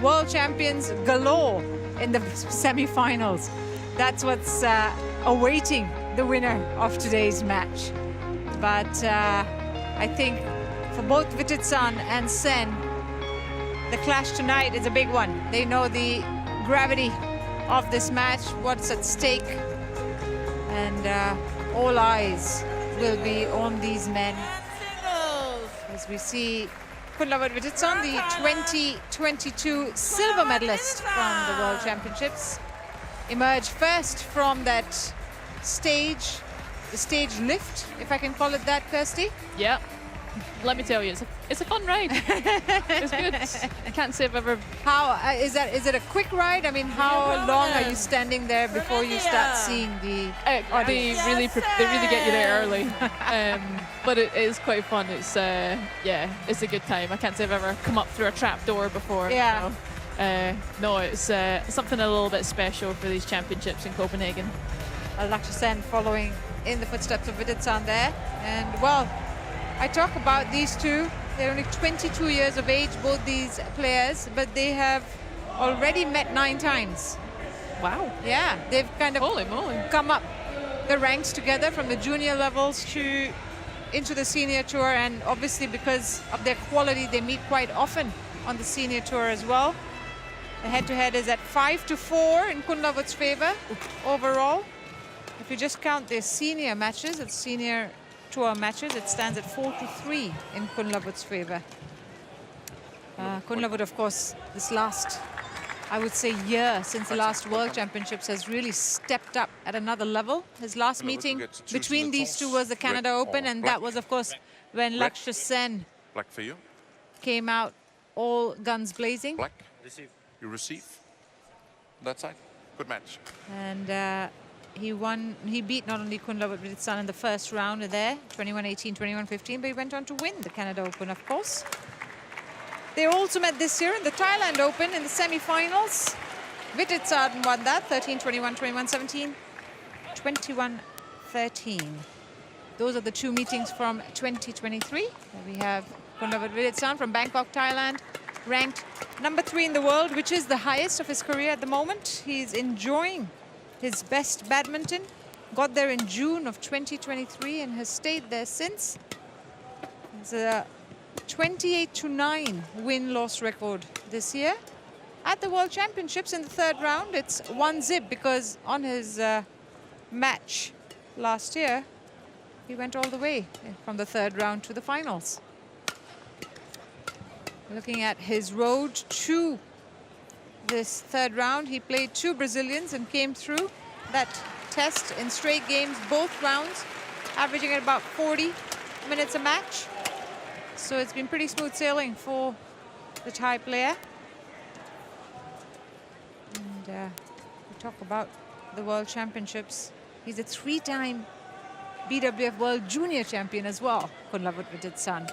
world champions galore in the semi-finals. That's what's awaiting the winner of today's match. But I think for both Vitidsarn and Sen, the clash tonight is a big one. They know the gravity of this match, what's at stake, and all eyes will be on these men. As we see Kunlavut Vitidsarn, the 2022 silver medalist from the World Championships, emerge first from that stage, the stage lift, if I can call it that, Kirsty. Yeah, let me tell you, it's a fun ride. It's good. I can't say I've ever... How is it a quick ride? I mean, how long are you standing there before you start seeing the... they really get you there early. But it is quite fun. It's yeah, it's a good time. I can't say I've ever come up through a trap door before. Yeah. So, no, it's something a little bit special for these championships in Copenhagen. Lakshya Sen following in the footsteps of Vitidsarn there. And well, I talk about these two. They're only 22 years of age, both these players, but they have already met 9 times. Wow. Yeah, they've kind of Holy moly. come up the ranks together from the junior levels into the senior tour, and obviously because of their quality, they meet quite often on the senior tour as well. The head-to-head is at 5-4 in Kunlavut's favor overall. If you just count their senior matches, it's senior tour matches, it stands at 4-3 in Kunlavut's favor. Kunlavut, of course, this last, I would say, year since the last World Championships has really stepped up at another level. His last meeting between these two was the Canada Open, and that was, of course, when Lakshya Sen came out all guns blazing. Black, you receive. That side, good match. And he beat not only Kunlavut Vitidsarn in the first round there, 21-18, 21-15, but he went on to win the Canada Open, of course. They also met this year in the Thailand Open in the semi-finals. Vitidsarn won that, 13-21, 21-17, 21-13. Those are the two meetings from 2023. We have Kunlavut Vitidsarn from Bangkok, Thailand, ranked number 3 in the world, which is the highest of his career at the moment. He's enjoying his best badminton. Got there in June of 2023 and has stayed there since. It's a 28-9 win-loss record this year. At the World Championships in the 3rd round, it's 1-0 because on his match last year, he went all the way from the 3rd round to the finals. Looking at his road to this 3rd round, he played 2 Brazilians and came through that test in straight games, both rounds, averaging at about 40 minutes a match. So it's been pretty smooth sailing for the Thai player. And we talk about the World Championships. He's a 3-time BWF World Junior Champion as well, Kunlavut Vitidsarn.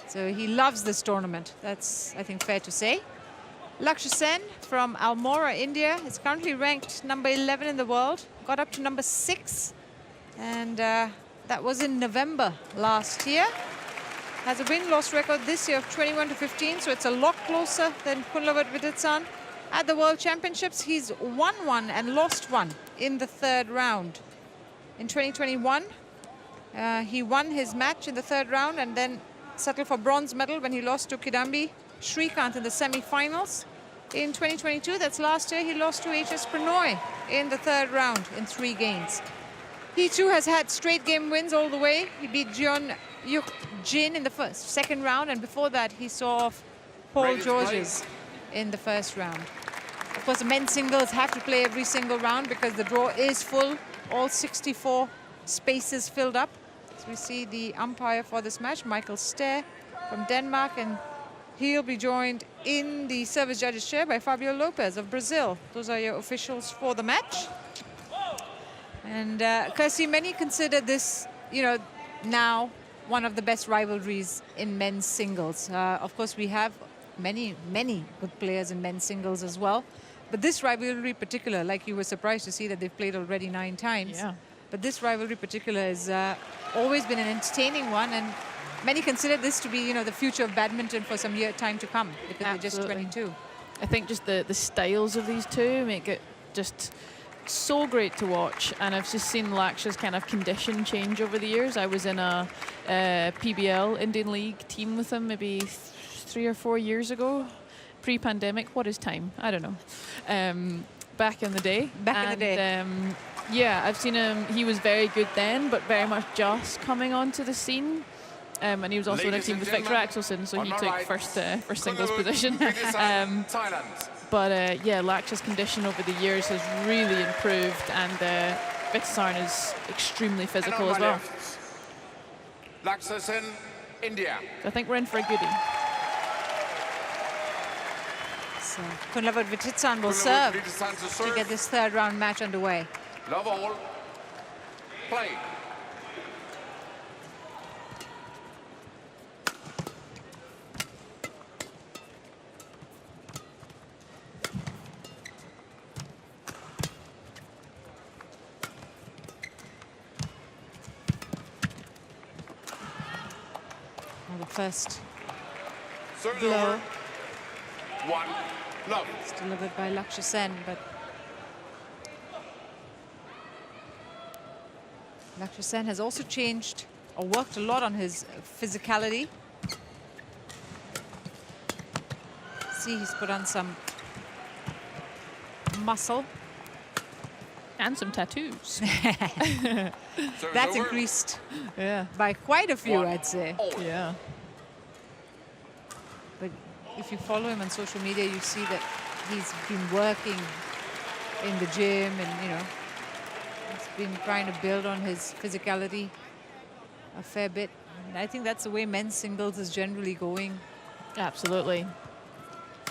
So he loves this tournament. That's, I think, fair to say. Lakshya Sen from Almora, India, is currently ranked number 11 in the world. Got up to number 6. And that was in November last year. Has a win-loss record this year of 21-15, so it's a lot closer than Kunlavut Vitidsarn. At the World Championships, he's won 1 and lost 1 in the 3rd round. In 2021, he won his match in the 3rd round and then settled for bronze medal when he lost to Kidambi Srikanth in the semi-finals. In 2022, that's last year, he lost to HS Pranoy in the 3rd round in 3 games. He too has had straight game wins all the way. He beat Jeon Yuk Jin in the 2nd round, and before that he saw off Paul Georges in the 1st round. Of course, the men's singles have to play every single round because the draw is full, all 64 spaces filled up. So we see the umpire for this match, Michael Stair from Denmark, and he'll be joined in the service judges chair by Fabio Lopez of Brazil. Those are your officials for the match. And Kirsty, many consider this, you know, now one of the best rivalries in men's singles. Of course, we have many good players in men's singles as well. But this rivalry particular, like you were surprised to see that they've played already 9 times. Yeah. But this rivalry particular has always been an entertaining one, and many consider this to be, you know, the future of badminton for some time to come, because they're just 22. I think just the styles of these two make it just so great to watch. And I've just seen Lakshya's kind of condition change over the years. I was in a PBL Indian League team with him maybe 3 or 4 years ago, pre-pandemic. What is time? I don't know. Back in the day. Yeah, I've seen him. He was very good then, but very much just coming onto the scene. And he was also in a team with Victor Axelsen, so he took first singles position. But yeah, Lakshya's condition over the years has really improved, and Vitidsarn is extremely physical as well. Lakshya Sen, India. So I think we're in for a goodie. So Kunlavut Vitidsarn will serve to get this third round match underway. Love all. Play. Well, the first Serves blow. over. 1 love. It's delivered by Lakshya Sen, but Lakshya Sen has also changed or worked a lot on his physicality. See, he's put on some muscle. And some tattoos. That's increased by quite a few, I'd say. Yeah. But if you follow him on social media, you see that he's been working in the gym, and you know, he's been trying to build on his physicality a fair bit. And I think that's the way men's singles is generally going. Absolutely.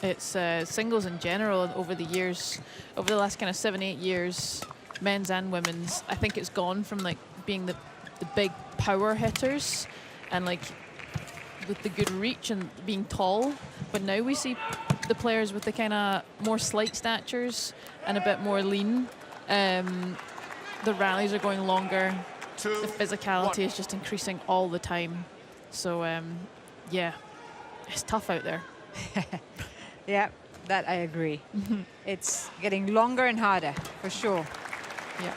It's singles in general over the years, over the last kind of 7-8 years, men's and women's. I think it's gone from like being the big power hitters and like with the good reach and being tall, but now we see the players with the kind of more slight statures and a bit more lean. The rallies are going longer. The physicality is just increasing all the time. So yeah, it's tough out there. Yeah, that I agree. It's getting longer and harder, for sure. Yeah.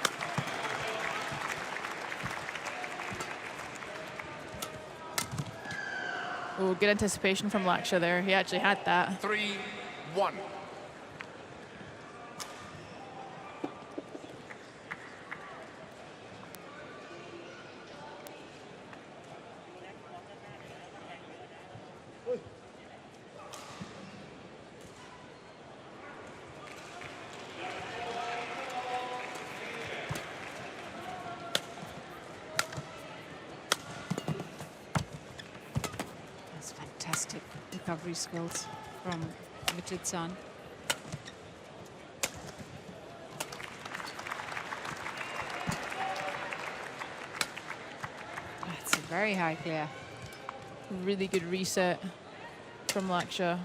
Oh, good anticipation from Lakshya there. He actually had that. 3-1. Fantastic recovery skills from Vitidsarn. That's a very high clear. Really good reset from Lakshya.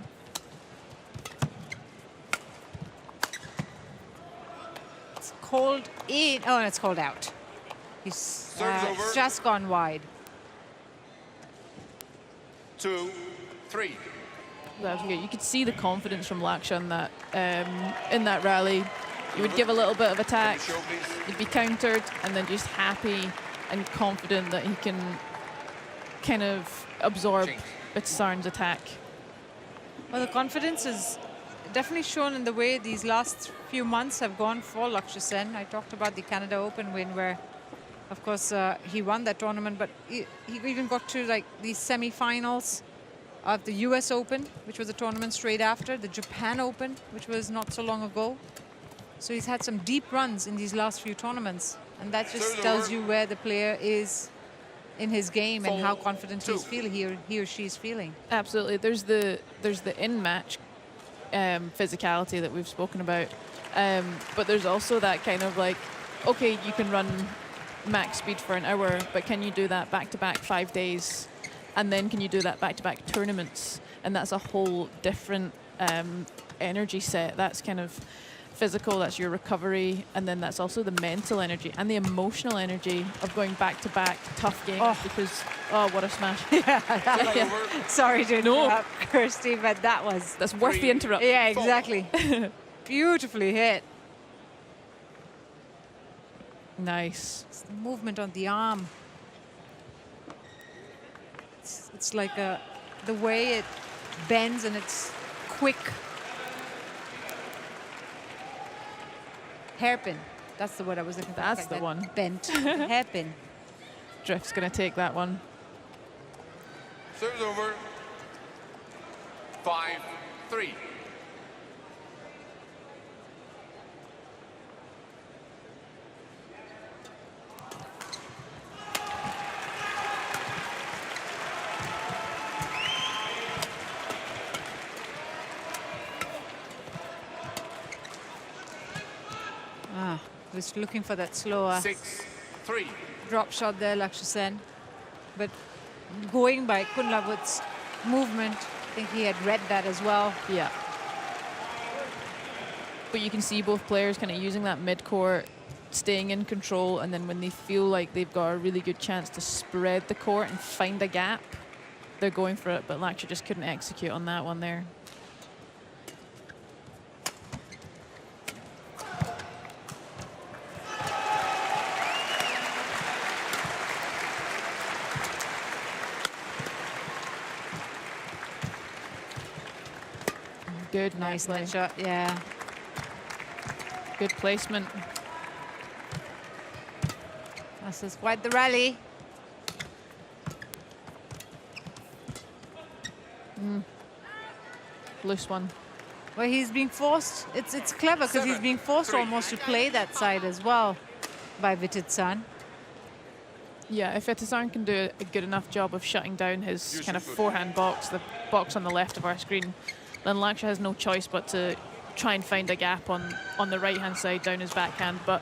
It's called in. Oh, it's called out. He's over. just gone wide. 2-3. That was good. You could see the confidence from Lakshya in that rally. You would give a little bit of attack, you'd be countered, and then just happy and confident that he can kind of absorb Vitidsarn's attack. Well, the confidence is definitely shown in the way these last few months have gone for Lakshya Sen. I talked about the Canada Open win where, of course, he won that tournament, but he even got to like the semi-finals of the US Open, which was a tournament straight after, the Japan Open, which was not so long ago. So he's had some deep runs in these last few tournaments, and that just tells you where the player is in his game and how confident he's feeling, he or she is feeling. Absolutely. There's the in-match physicality that we've spoken about, but there's also that kind of like, okay, you can run max speed for an hour, but can you do that back-to-back 5 days? And then can you do that back-to-back tournaments? And that's a whole different energy set. That's kind of physical, that's your recovery, and then that's also the mental energy and the emotional energy of going back-to-back tough games, because Oh, what a smash. Yeah, that was, Over. sorry to No. interrupt, Kirsty, but that was... That's worth the interrupt. Yeah, exactly. Beautifully hit. Nice. It's the movement on the arm. It's like the way it bends, and it's quick. Hairpin. That's the word I was looking for. That's Like the that one. Bent. Hairpin. Drift's going to take that one. Serves over. 5-3. Was looking for that slower 6-3. drop shot there, Lakshya Sen. But going by Kunlavut's movement, I think he had read that as well. Yeah. But you can see both players kind of using that mid-court, staying in control, and then when they feel like they've got a really good chance to spread the court and find a gap, they're going for it. But Lakshya just couldn't execute on that one there. Good, Nice nicely. net shot, yeah. Good placement. This is quite the rally. Loose one. Well, he's being forced. It's clever because he's being forced 7-3. almost to play that side as well by Vitidsarn. Yeah, if Vitidsarn can do a good enough job of shutting down his kind of forehand box, the box on the left of our screen, then Lakshya has no choice but to try and find a gap on the right-hand side down his backhand. But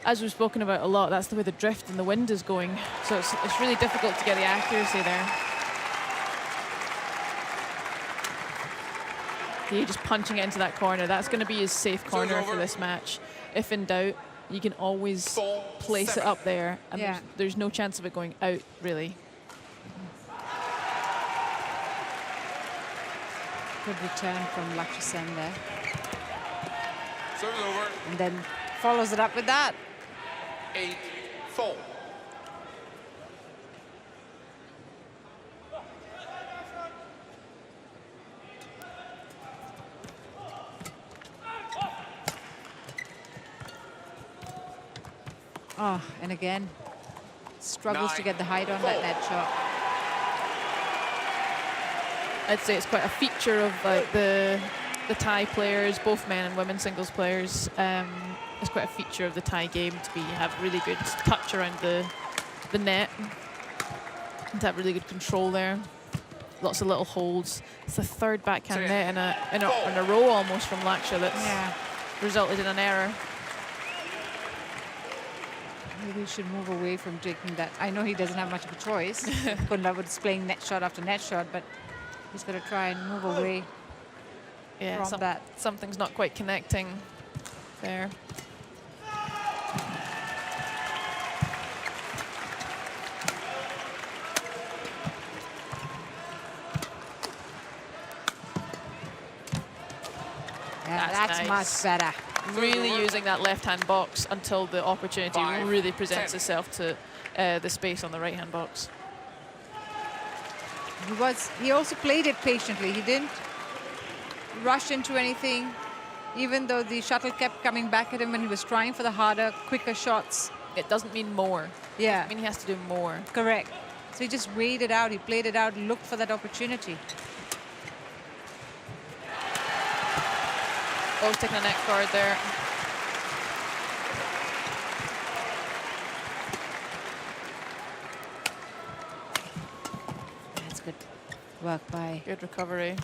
as we've spoken about a lot, that's the way the drift and the wind is going. So it's really difficult to get the accuracy there. He just punching it into that corner. That's going to be his safe corner for this match. If in doubt, you can always place it up there, and Yeah. there's no chance of it going out, really. Good return from Lakshya Sen there. Serves over. And then follows it up with that. 8-4. Oh, and again, struggles to get the height on that net shot. I'd say it's quite a feature of the Thai players, both men and women singles players. It's quite a feature of the Thai game to have really good touch around the net, and to have really good control there. Lots of little holds. It's the third backhand net in a row almost from Lakshya that's resulted in an error. Maybe he should move away from taking that. I know he doesn't have much of a choice. Kunlavut's playing net shot after net shot, but he's got to try and move away from that. Something's not quite connecting there. Yeah, that's nice. much better. Really using that left-hand box until the opportunity 5, really presents 10. itself to the space on the right-hand box. He also played it patiently. He didn't rush into anything, even though the shuttle kept coming back at him when he was trying for the harder, quicker shots. It doesn't mean more. Yeah, I mean, he has to do more. correct. So he just weighed it out. He played it out, looked for that opportunity. Always taking a net guard there. That's good work by. Good recovery.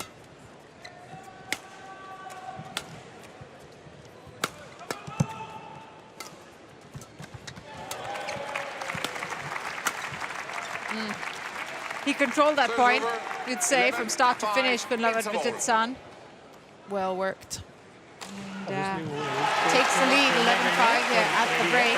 He controlled that point, over. you'd say, 11, from start to 5, finish, Kunlavut it's all over. Vitidsarn. Well worked. And takes the lead, 11-5 here at the break.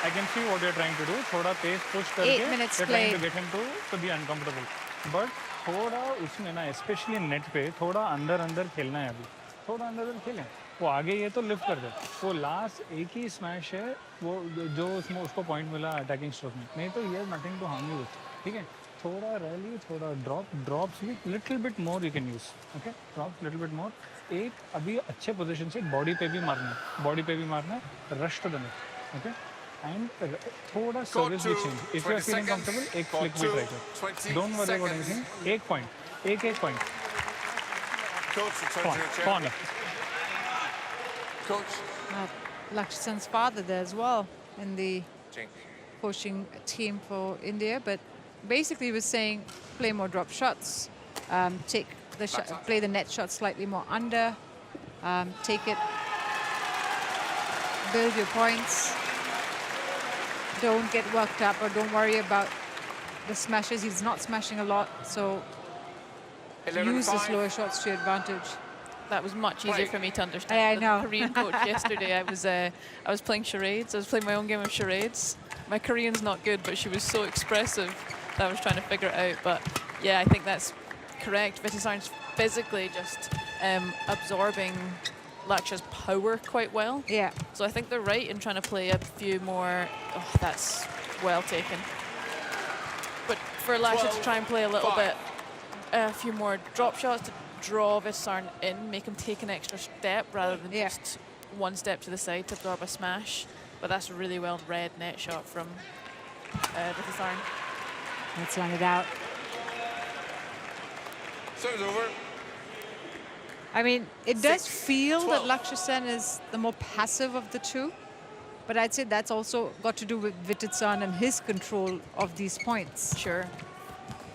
I can see what you're trying to do. थोड़ा pace push 8 करके minutes you're trying to played. get him to be uncomfortable. But थोड़ा उसमें ना especially net पे थोड़ा अंदर खेलना है अभी. थोड़ा अंदर खेलें. वो आगे ये तो लिफ्ट कर दे. वो लास्ट एक ही स्मैश है वो जो उसको पॉइंट मिला अटैकिंग स्ट्रोक में. नहीं तो ये नथिंग टू हार्म यू. ठीक है. थोड़ा रैली थोड़ा ड्रॉप्स भी little bit more you can use. Okay drop little bit more. एक अभी अच्छे पोजीशन से बॉडी पे भी मारना है. Rush to the net. Okay and थोड़ा सर्विस भी change. If you are feeling comfortable एक फ्लिक भी ट्राई कर. Don't worry about anything. एक पॉइंट एक पॉइंट. कौन Coach. Lakshya Sen's father there as well in the coaching team for India, but basically he was saying play more drop shots, take the play the net shot slightly more under, take it, build your points, don't get worked up or don't worry about the smashes. He's not smashing a lot, so use the slower shots to your advantage. That was much easier for me to understand. I than know. the Korean coach yesterday. I was playing charades. I was playing my own game of charades. My Korean's not good, but she was so expressive that I was trying to figure it out. But yeah, I think that's correct. Vitidsarn's physically just absorbing Lakshya's power quite well. Yeah. So I think they're right in trying to play a few more. Oh, that's well taken. But for Lakshya to try and play a little bit, a few more drop shots to draw Vitidsarn in, make him take an extra step rather than just one step to the side to absorb a smash. But that's a really well read net shot from Vitidsarn. Let's line it out. Serve's over. I mean, it does 6, feel 12. that Lakshya Sen is the more passive of the two, but I'd say that's also got to do with Vitidsarn and his control of these points. Sure.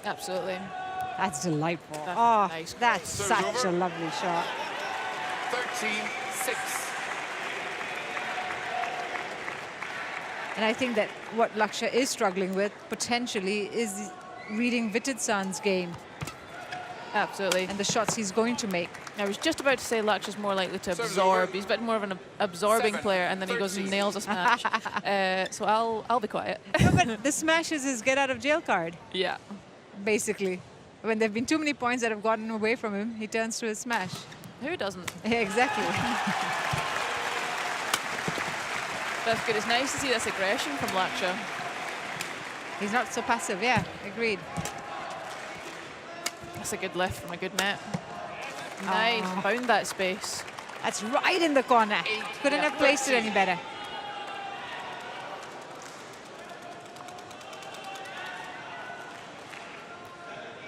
Absolutely. That's delightful. That's oh, nice. that's Serve's such over. a lovely shot. 13-6. And I think that what Lakshya is struggling with potentially is reading Vitidsarn's game Absolutely. and the shots he's going to make. I was just about to say Lakshya's more likely to Serve's absorb. over. He's a bit more of an absorbing 7, player, and then he goes and 13. nails a smash. So I'll be quiet. No, but the smash is his get out of jail card, Yeah. basically. When there have been too many points that have gotten away from him, he turns to his smash. Who doesn't? Yeah, exactly. That's good. It's nice to see this aggression from Lakshya. He's not so passive, yeah, agreed. That's a good lift from a good net. Nice. Found that space. That's right in the corner. Couldn't Yeah. have placed it any better.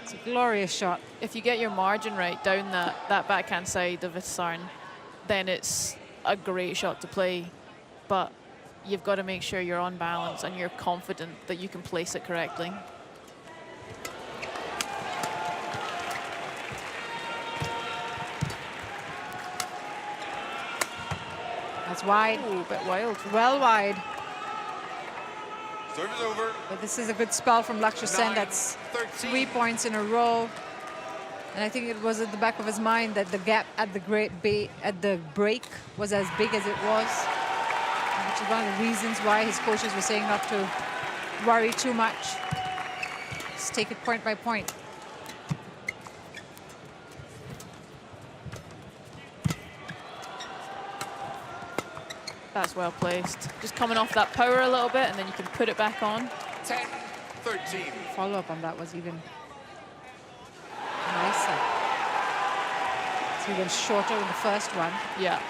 It's a glorious shot. If you get your margin right down that backhand side of Vitidsarn, then it's a great shot to play. But you've got to make sure you're on balance and you're confident that you can place it correctly. That's wide. Ooh, a bit wild. Well wide. Serve is over. But this is a good spell from Lakshya Sen. 9, That's 13. 3 points in a row. And I think it was at the back of his mind that the gap at the break was as big as it was, which is one of the reasons why his coaches were saying not to worry too much. Just take it point by point. That's well placed. Just coming off that power a little bit, and then you can put it back on. 10-13. Follow-up on that was even nicer. So he went shorter in the first one Yeah.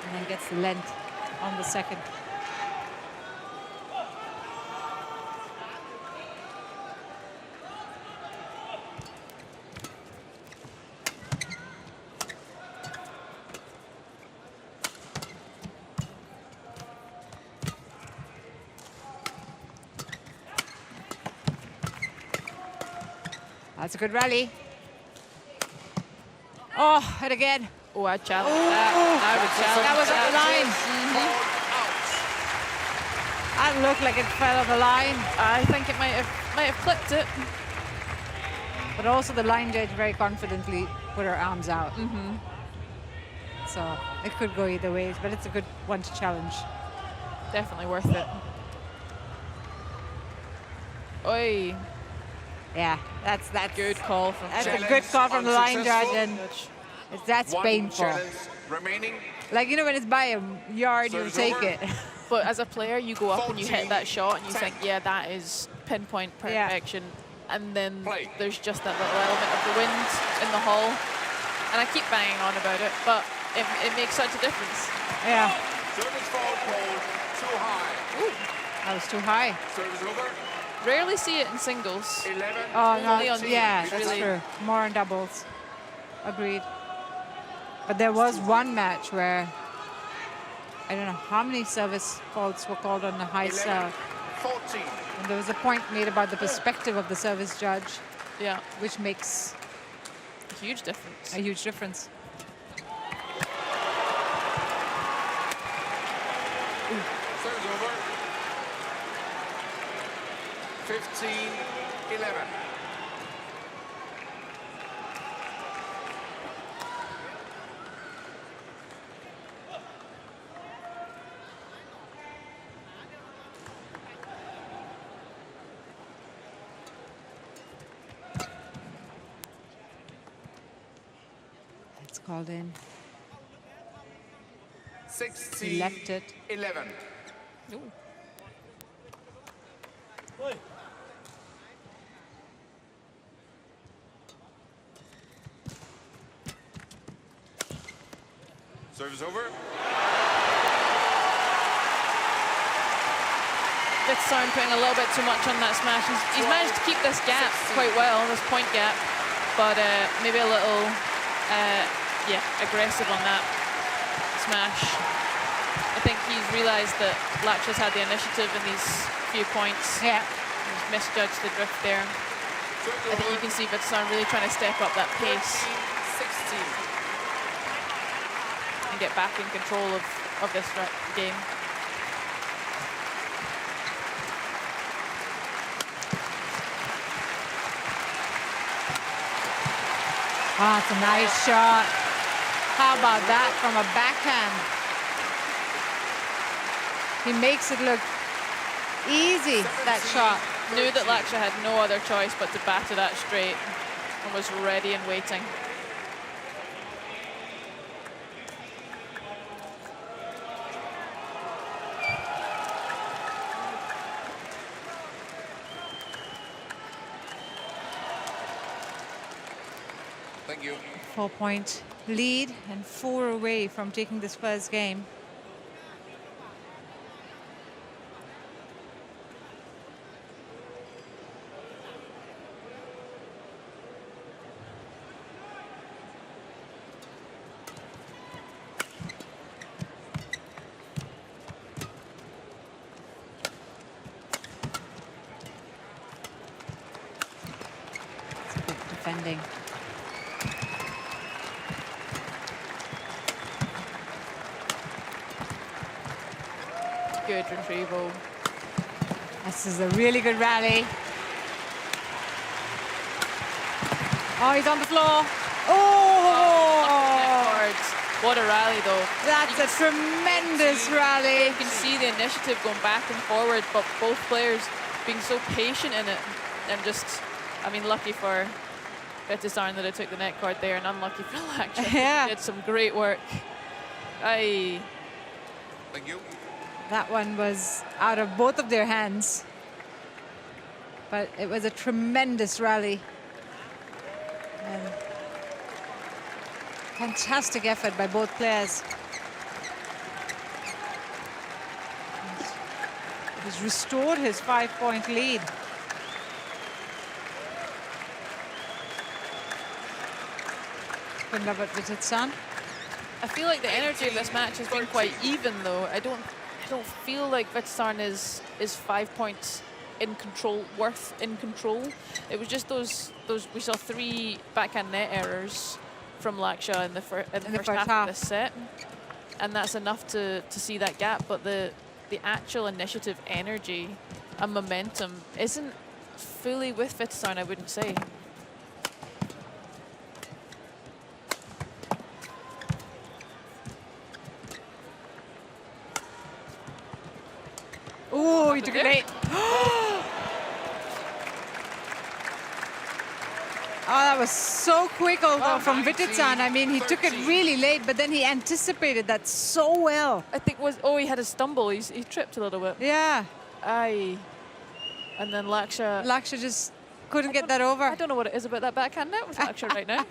and then gets the length on the second. That's a good rally. Oh, and again. Oh, I challenge that. I would challenge That was on the line. That looked like it fell on the line. I think it might have clipped it. But also the line judge very confidently put her arms out. So it could go either ways, but it's a good one to challenge. Definitely worth it. Oi. Yeah, that's Good call from that's Chen. a good call from the line judge, Unsuccessful. and that's One painful. challenge remaining. Like, you know, when it's by a yard, you'll Service take over. it. But as a player, you go up and you hit that shot and you 14-10. think, yeah, that is pinpoint Yeah. perfection. And then Play. there's just that little element of the wind in the hole. And I keep banging on about it, but it makes such a difference. Yeah, Service fault called too high. that was too high. Service over. Rarely see it in singles. 11. Oh, no, Only on yeah, teams, that's really. true. More on doubles. Agreed. But there was one match where I don't know how many service faults were called on the high 11, serve. 14. And there was a point made about the perspective of the service judge, Yeah, which makes a huge difference. a huge difference. Service over. 15-11. It's called in. 16. He left it. 11. Ooh. Service over. Vitidsarn putting a little bit too much on that smash. He's managed to keep this gap quite well, this point gap, but maybe a little, yeah, aggressive on that smash. I think he's realised that Lakshya's had the initiative in these few points. Yeah. He's misjudged the drift there. I think you can see Vitidsarn really trying to step up that pace 16. and get back in control of this game. Ah, it's a nice shot. How about that from a backhand? He makes it look easy, that shot. Knew that Lakshya had no other choice but to batter that straight and was ready and waiting. Thank you. 4-point lead and 4 away from taking this first game. It's good defending. Good retrieval. This is a really good rally. Oh, he's on the floor. Oh! Cards. What a rally, though. That's a tremendous rally. You can see the initiative going back and forward, but both players being so patient in it. And just, I mean, lucky for Vitidsarn that it took the net card there, and unlucky for Lakshya. Yeah. Did some great work. Aye. Thank you. That one was out of both of their hands. But it was a tremendous rally. And fantastic effort by both players. He's restored his 5-point lead. Kunlavut Vitidsarn. I feel like the energy of this match has been quite even, though. I don't feel like Vitidsarn is 5 points in control, worth in control. It was just those we saw 3 backhand net errors from Lakshya in the first half of this set, and that's enough to see that gap. But the actual initiative, energy, and momentum isn't fully with Vitidsarn, I wouldn't say. Oh, he took it late. Oh, that was so quick although from Vitidsarn. I mean, he took it really late, but then he anticipated that so well. I think he had a stumble. He tripped a little bit. Yeah. Aye. And then Lakshya just couldn't get that over. I don't know what it is about that backhand net with Lakshya right now.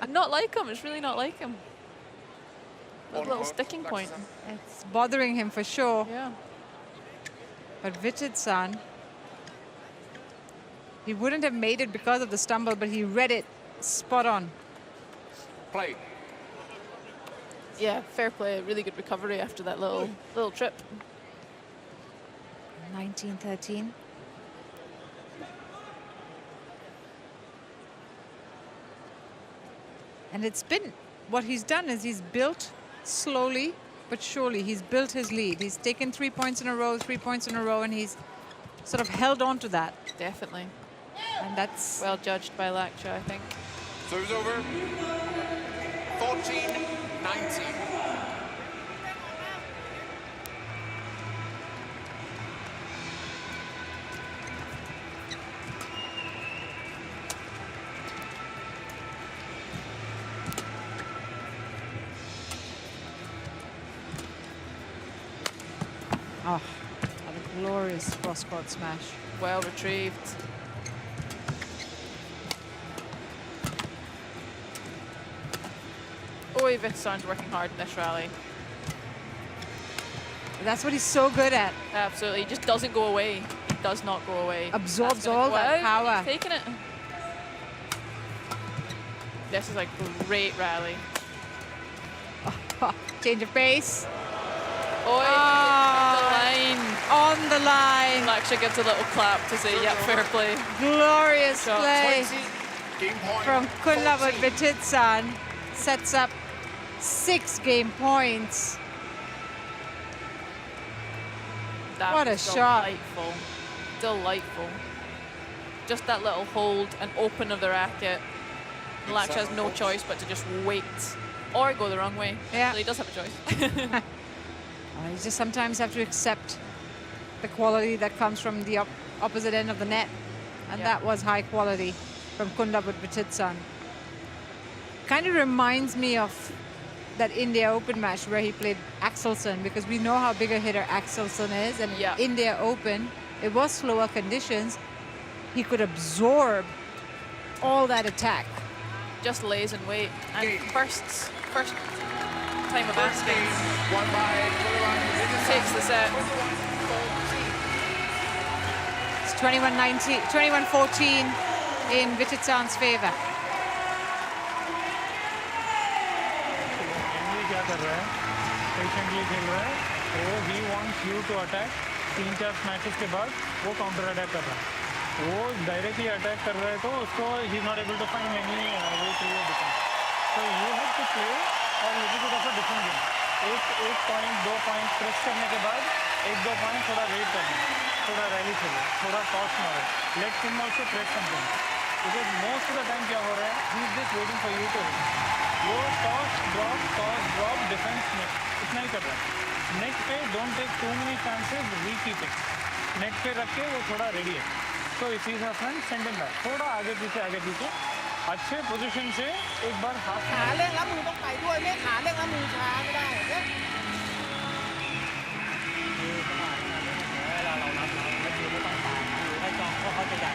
Not like him. It's really not like him. A little sticking point. It's bothering him for sure. Yeah. But Vitidsarn, he wouldn't have made it because of the stumble, but he read it spot on. Play. Yeah, fair play. Really good recovery after that little trip. 19-13. And it's been, what he's done is he's built slowly but surely. He's built his lead. He's taken 3 points in a row, 3 points in a row, and he's sort of held on to that. Definitely. And that's well judged by Lakshya, I think. Serves over. 14-19. Oh, a glorious cross-court smash. Well retrieved. Vitidsarn's working hard in this rally. That's what he's so good at. Absolutely. He just doesn't go away. He does not go away. Absorbs all that power. He's taking it. This is a great rally. Change of pace. On the line. On the line. Lakshya gets a little clap to say, yeah, fair play. Glorious play 20, game point, from Kunlavut 14. Vitidsarn. Sets up 6 game points. That what a was shot. Delightful. Delightful. Just that little hold and open of the racket. Lakshya has no choice but to just wait or go the wrong way. Yeah. So he does have a choice. You just sometimes have to accept the quality that comes from the opposite end of the net. And that was high quality from Kunlavut Vitidsarn. Kind of reminds me of that India Open match where he played Axelsen, because we know how big a hitter Axelsen is. And India Open, it was slower conditions. He could absorb all that attack. Just lays in wait. And first time of asking. Takes the set. It's 21-14 in Vitidsarn's favor. Patiently खेल रहा है वो ही wants you to attack 3-4 matches के बाद वो counter attack कर रहा है वो डायरेक्टली अटैक कर रहा है तो उसको he is not able to find any way to defence so you have to play और little bit of a different game एक पॉइंट 2 पॉइंट प्रेस करने के बाद 1-2 पॉइंट थोड़ा वेट करना थोड़ा रैली खेलो थोड़ा टॉस मारो let him also press something because most of the time क्या हो रहा है he is just waiting for you to वो टॉस ड्रॉप डिफेंस में इतना ही कर रहा है नेट पे don't take too many chances rekeep it net पे रख के वो थोड़ा रेडी है तो this is a friend send him back थोड़ा आगे पीछे अच्छे पोजीशन से एक बार हाथ ขาเร่งแล้วมือต้องไปด้วยไม่ขาเร่งแล้วมือช้าไม่ได้เนี่ยคือประมาณนั้นเวลาเรารับไม่คือไม่ต้องตามคือให้จองเพราะเขาจะยัน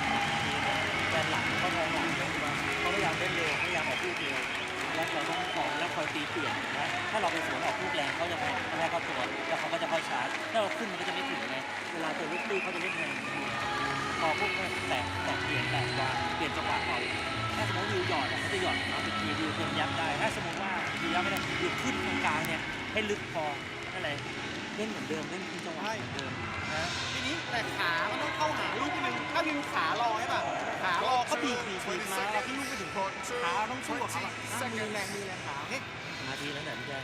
แกนหลังเขามองหลังเยอะมากเขาพยายามเล่นเร็วพยายามออกลูกเร็วแล้วเราต้องมองแล้วคอยตีเปลี่ยนนะถ้าเราไปสวนออกลูกแรงเขาจะให้เขาตัวแล้วเขาก็จะค่อยชาร์จถ้าเราขึ้นมันก็จะไม่ถึงไงเวลาตัวลูกตื้อเขาจะเล่นแรงพอพวกแตกเปลี่ยนวางเปลี่ยนจังหวะเอาถ้าสมมติวิวหยอดเขาจะหยอดมาเป็นทีวิวเติมยับได้ถ้าสมมติว่าวิวยับไม่ได้วิวขึ้นตรงกลางเนี่ยให้ลึกพอนั่นแหละเล่นเหมือนเดิมเล่นขึ้นจังหวะเหมือนเดิมนะทีนี้แต่ขามันต้องเข้าหาลูกนิดนึงถ้าวิวขารอใช่ป่ะขารอเขาบีบมาเราที่ลูกไม่ถึงขาต้องสู้กับเขามือแรงขาเฮ้ยนาทีแล้วแต่พี่แจ้ง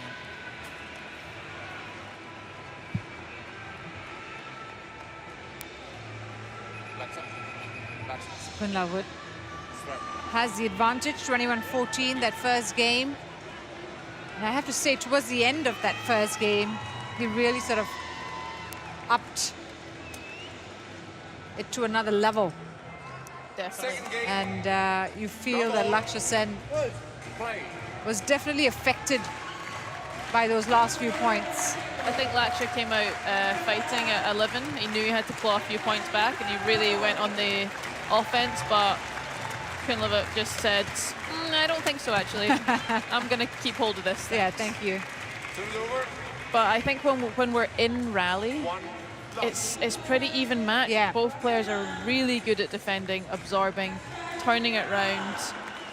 Kunlavut has the advantage, 21-14, that first game. And I have to say, towards the end of that first game, he really sort of upped it to another level. Definitely. Second game. And you feel that Lakshya Sen Play. was definitely affected by those last few points. I think Lakshya came out fighting at 11. He knew he had to claw a few points back, and he really went on the offense, but Kunlavut just said, I don't think so, actually. I'm going to keep hold of this. Yeah, thanks." thank you. Service over. But I think when we're in rally, 1 love. it's pretty even match. Yeah. Both players are really good at defending, absorbing, turning it round,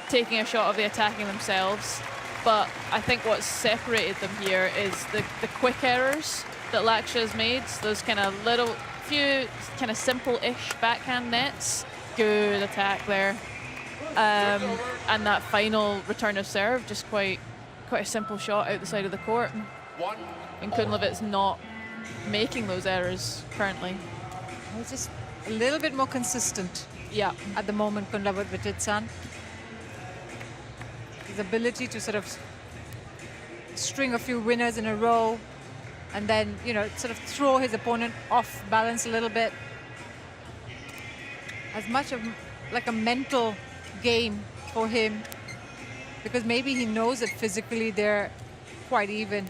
taking a shot of the attacking themselves. But I think what's separated them here is the quick errors that Lakshya has made. Those kind of few kind of simple-ish backhand nets. Good attack there. And that final return of serve, just quite a simple shot out the side of the court. 1. And Kunlavut's not making those errors currently. He's just a little bit more consistent Yeah. at the moment, Kunlavut Vitidsarn. His ability to sort of string a few winners in a row and then, you know, sort of throw his opponent off balance a little bit. As much of like a mental game for him, because maybe he knows that physically they're quite even.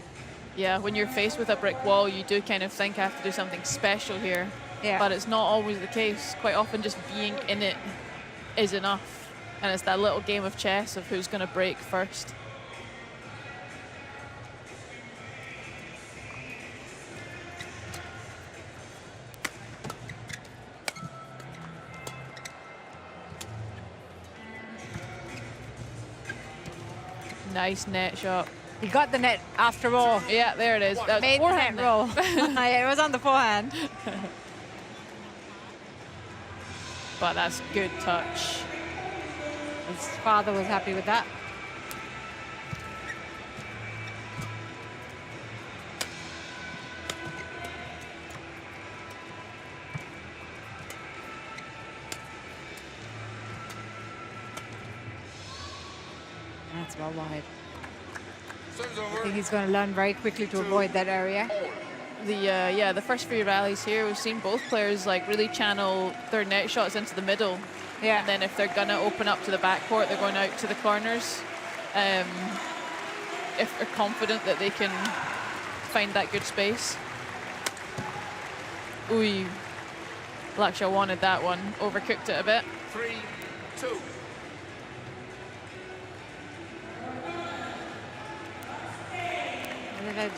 Yeah, when you're faced with a brick wall, you do kind of think I have to do something special here. Yeah. But it's not always the case. Quite often just being in it is enough. And it's that little game of chess of who's going to break first. Nice net shot. He got the net after all. Yeah, there it is. That was Made the forehand net roll. Yeah, it was on the forehand. But that's good touch. His father was happy with that. That's well wide. Service I over. think he's going to learn very quickly to avoid that area. The first few rallies here, we've seen both players like really channel their net shots into the middle. Yeah. And then if they're gonna open up to the backcourt, they're going out to the corners. If they're confident that they can find that good space. Ooh, Lakshya wanted that one, overcooked it a bit. 3, 2. And they've had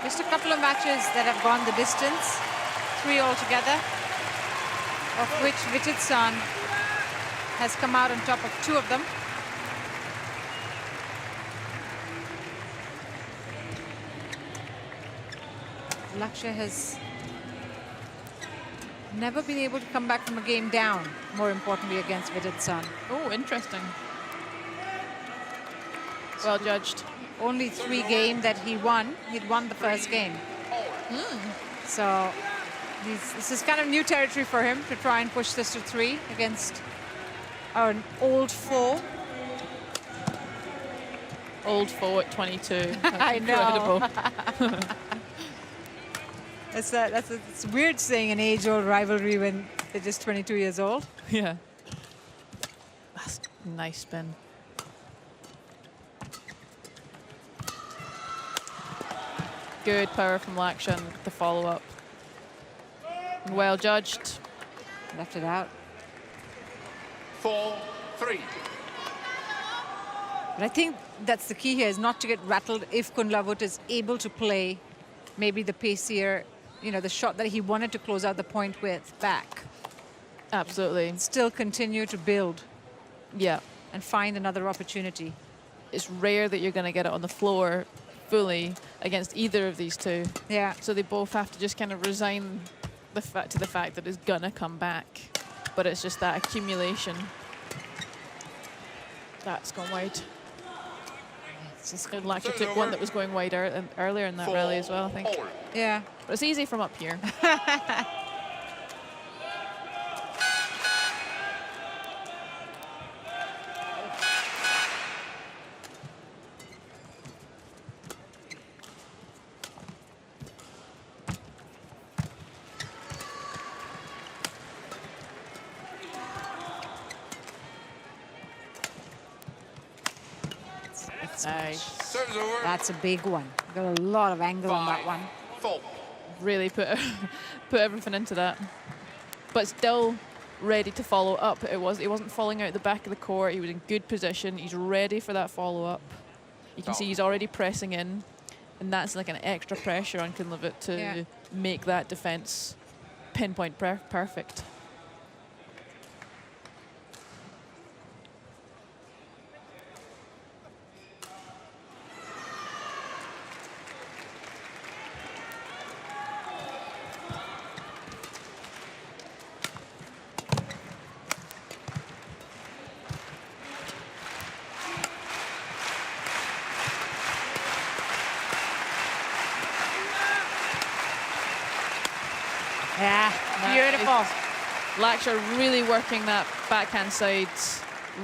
just a couple of matches that have gone the distance, 3 altogether, of which Vitidsarn has come out on top of 2 of them. Lakshya has never been able to come back from a game down, more importantly, against Vitidsarn. Oh, interesting. Well judged. Only 3 games that he won. He'd won the first game. So this is kind of new territory for him to try and push this to 3 against an old foe. Old foe at 22. That's I know. incredible. It's weird saying an age-old rivalry when they're just 22 years old. Yeah. That's a nice spin. Good power from Lakshya and the follow-up. Well judged. Left it out. 4, 3. But I think that's the key here, is not to get rattled if Kunlavut is able to play maybe the pacier, you know, the shot that he wanted to close out the point with back. Absolutely. Still continue to build Yeah. and find another opportunity. It's rare that you're going to get it on the floor fully against either of these two. Yeah. So they both have to just kind of resign to the fact that it's going to come back. But it's just that accumulation. That's gone wide. It's just And Lakshya took one that was going wide earlier in that rally as well, I think. Yeah. But it's easy from up here. Nice. Serves over. That's a big one. Got a lot of angle on that one. 5-4. Really put everything into that. But still ready to follow up. He wasn't falling out the back of the court. He was in good position. He's ready for that follow-up. You can see he's already pressing in, and that's like an extra pressure on Kunlavut to make that defense pinpoint perfect. Yeah, beautiful. Lakshya really working that backhand side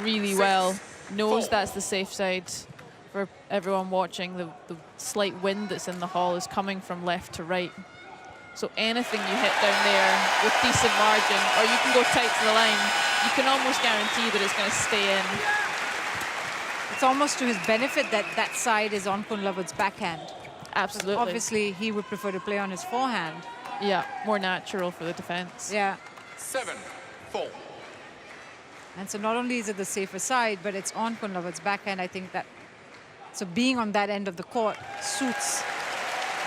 really well. Knows 4. that's the safe side. For everyone watching, the slight wind that's in the hall is coming from left to right. So anything you hit down there with decent margin, or you can go tight to the line, you can almost guarantee that it's going to stay in. It's almost to his benefit that that side is on Kunlavut's backhand. Absolutely. Obviously, he would prefer to play on his forehand. Yeah, more natural for the defense. Yeah. 7-4. And so not only is it the safer side, but it's on Kunlavut's backhand. I think that, so being on that end of the court suits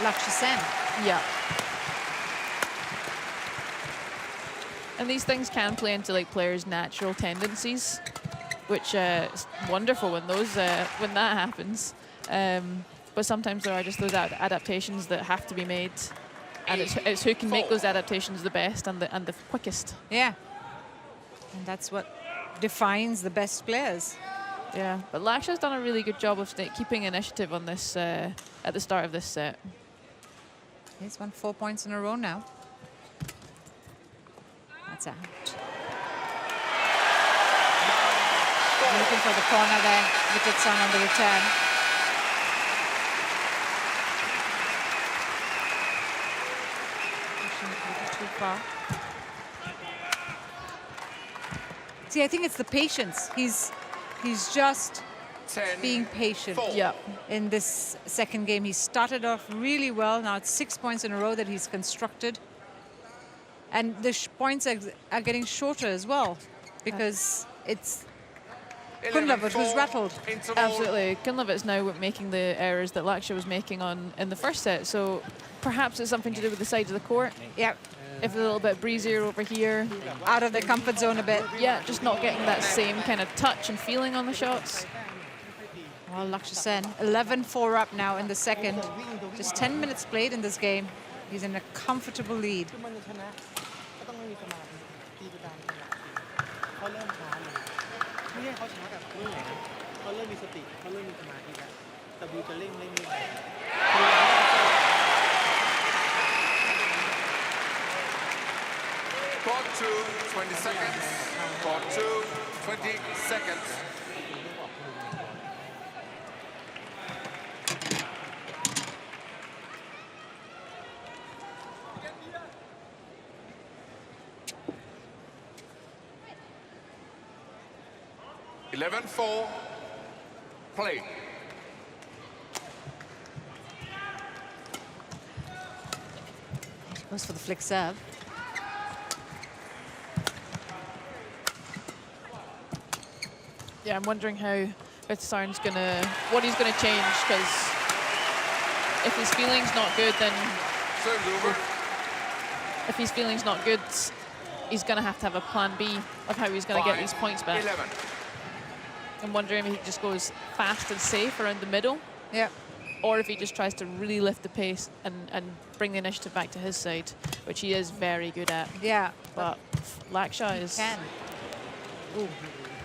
Lakshya Sen. Yeah. And these things can play into like players' natural tendencies, which is wonderful when when that happens. But sometimes there are just those adaptations that have to be made, and it's who can make those adaptations the best and the quickest. Yeah. And that's what defines the best players. Yeah, but Lakshya's done a really good job of keeping initiative on this at the start of this set. He's won 4 points in a row now. That's out. Looking for the corner there. Vitidsarn on the return. Too far. See, I think it's the patience. He's just 10. being patient. Yeah. In this second game, he started off really well. Now it's 6 points in a row that he's constructed. And the points are getting shorter as well, because it's Kunlavut who's rattled. Absolutely. Kunlavut's now making the errors that Lakshya was making in the first set. So perhaps it's something to do with the sides of the court. Yeah, If it's a little bit breezier over here. out of the comfort zone a bit. Yeah, just not getting that same kind of touch and feeling on the shots. Well, Lakshya Sen, 11-4 up now in the second. Just 10 minutes played in this game. He's in a comfortable lead. คือมันจะชนะก็ต้องไม่มีสมาธิตีไปตามจังหวะเขาเริ่มช้าเลยไม่ใช่เขาช้าแบบเขาเหนื่อยนะเขาเริ่มมีสติเขาเริ่มมีสมาธิแล้วแต่วิวจะเร่งคือ Court 2, 20 seconds. Court 2, 20 seconds. (11-4). Play. Goes for the flick serve. Yeah, I'm wondering how Vitidsarn's what he's gonna change, because if his feeling's not good, then Serves over. if his feeling's not good, he's gonna have to have a plan B of how he's gonna get these points back. 11. I'm wondering if he just goes fast and safe around the middle, Yeah. or if he just tries to really lift the pace and bring the initiative back to his side, which he is very good at. Yeah. But Lakshya is... Can. Ooh.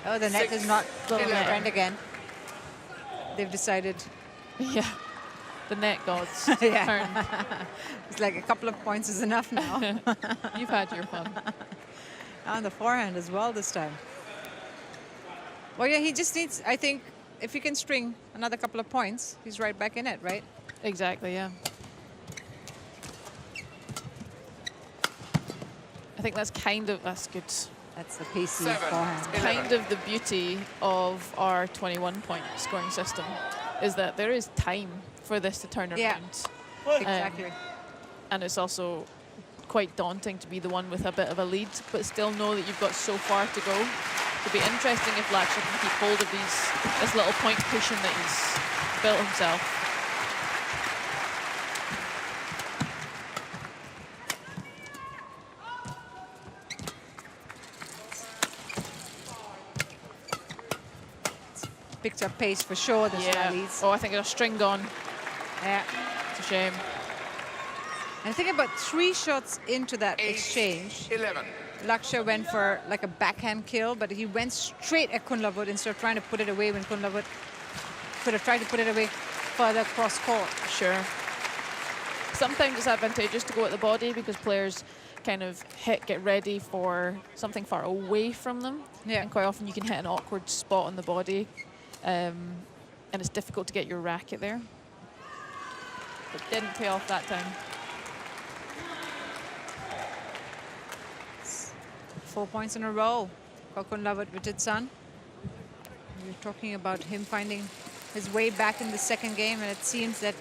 Oh, the net is not going to friend again. They've decided. Yeah, the net gods. Yeah. turn. It's like a couple of points is enough now. You've had your fun. On the forehand as well this time. Well, yeah, he just needs, I think, if he can string another couple of points, he's right back in it, right? Exactly, yeah. I think that's good. That's the pacey 7, forehand. 11. Kind of the beauty of our 21-point scoring system. is that there is time for this to turn Yeah. around. Exactly. And it's also quite daunting to be the one with a bit of a lead, but still know that you've got so far to go. It'll be interesting if Lakshya can keep hold of this little point cushion that he's built himself. Picked up pace for sure, this rallies. Oh, I think a string gone. Yeah. It's a shame. And I think about 3 shots into that 8, exchange, 11. Lakshya went for like a backhand kill, but he went straight at Kunlavut instead of trying to put it away when Kunlavut could have tried to put it away further cross court. Sure. Sometimes it's advantageous to go at the body because players kind of get ready for something far away from them. Yeah. And quite often you can hit an awkward spot on the body, and it's difficult to get your racket there. But didn't pay off that time. 4 points in a row for Kunlavut Vitidsarn. We're talking about him finding his way back in the second game, and it seems that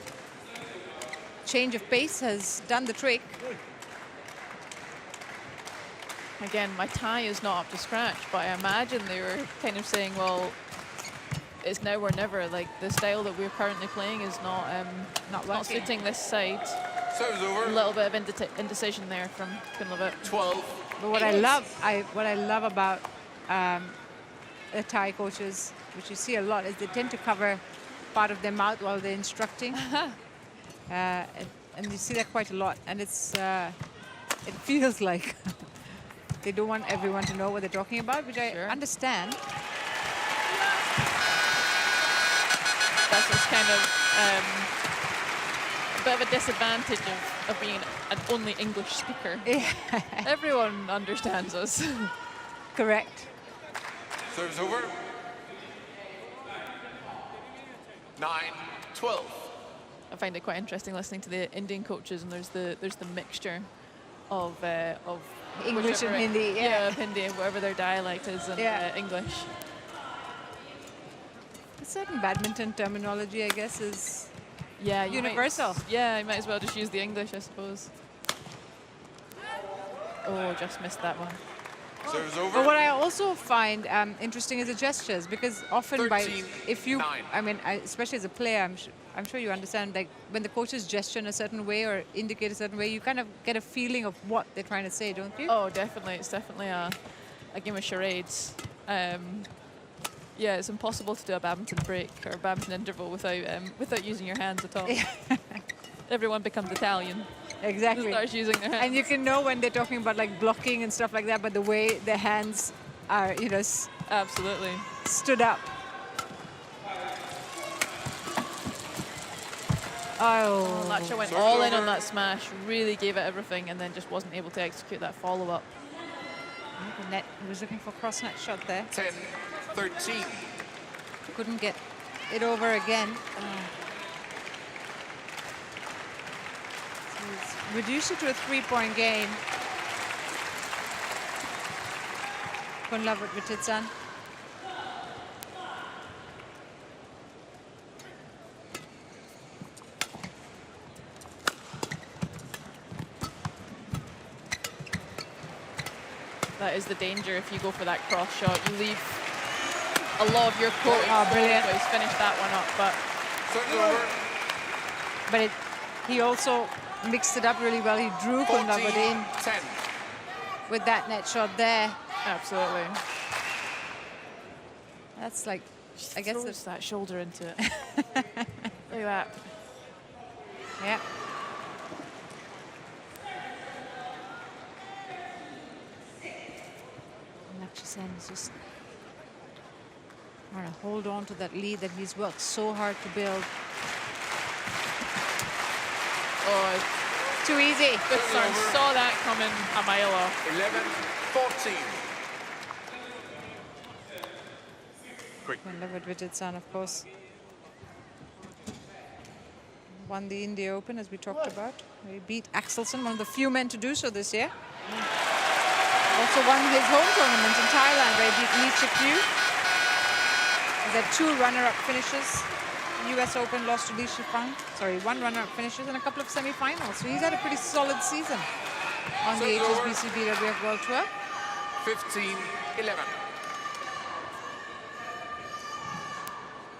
change of pace has done the trick. Again, my tie is not up to scratch, but I imagine they were kind of saying, well, it's now or never. Like, the style that we're currently playing is not suiting this side. Serves over. A little bit of indecision there from Kunlavut. 12. But what I love about the Thai coaches, which you see a lot, is they tend to cover part of their mouth while they're instructing, and you see that quite a lot. And it's it feels like they don't want everyone to know what they're talking about, which I understand. That's just kind of a bit of a disadvantage of being an only English speaker. Yeah. Everyone understands us. Correct. Serves over. 9, 12. I find it quite interesting listening to the Indian coaches, and there's the mixture of English and whichever- Hindi, yeah. of Hindi, whatever their dialect is, and English. A certain badminton terminology, I guess, is universal. You might as well just use the English, I suppose. Oh, just missed that one. Serves over. But what I also find interesting is the gestures, because often 13, if you, 9. I mean, especially as a player, I'm sure you understand, like when the coaches gesture in a certain way or indicate a certain way, you kind of get a feeling of what they're trying to say, don't you? Oh, definitely. It's definitely a game of charades. Yeah, it's impossible to do a badminton break or a badminton interval without using your hands at all. Everyone becomes Italian. Exactly. Starts using their hands. And you can know when they're talking about like blocking and stuff like that, but the way their hands are, Absolutely. stood up. Oh. Lakshya went all in on that smash, really gave it everything, and then just wasn't able to execute that follow-up. The net, he was looking for cross net shot there. 10, 13. Couldn't get it over again. So he's reduced it to a 3-point game. Kunlavut Vitidsarn. That is the danger if you go for that cross shot. You leave a lot of your court. Brilliant. He's finished that one up, but Serves over. But he also mixed it up really well. He drew 14, Kunlavut in 10. with that net shot there. absolutely. That's like, I guess Throws it's, that shoulder into it. Look at that. yeah. Lakshya Sen is just trying to hold on to that lead that he's worked so hard to build. Oh, Too easy. Vitidsarn saw that coming a mile off. 11, 14. Quick. Kunlavut Vitidsarn, of course, won the India Open, as we talked about. He beat Axelsen, one of the few men to do so this year. Also won his home tournament in Thailand, where he beat Lee Chik Yu. He's had 2 runner-up finishes. US Open, lost to Li Shifang. Sorry, 1 runner-up finishes and a couple of semi-finals. So he's had a pretty solid season on the HSBC BWF World Tour. 15-11.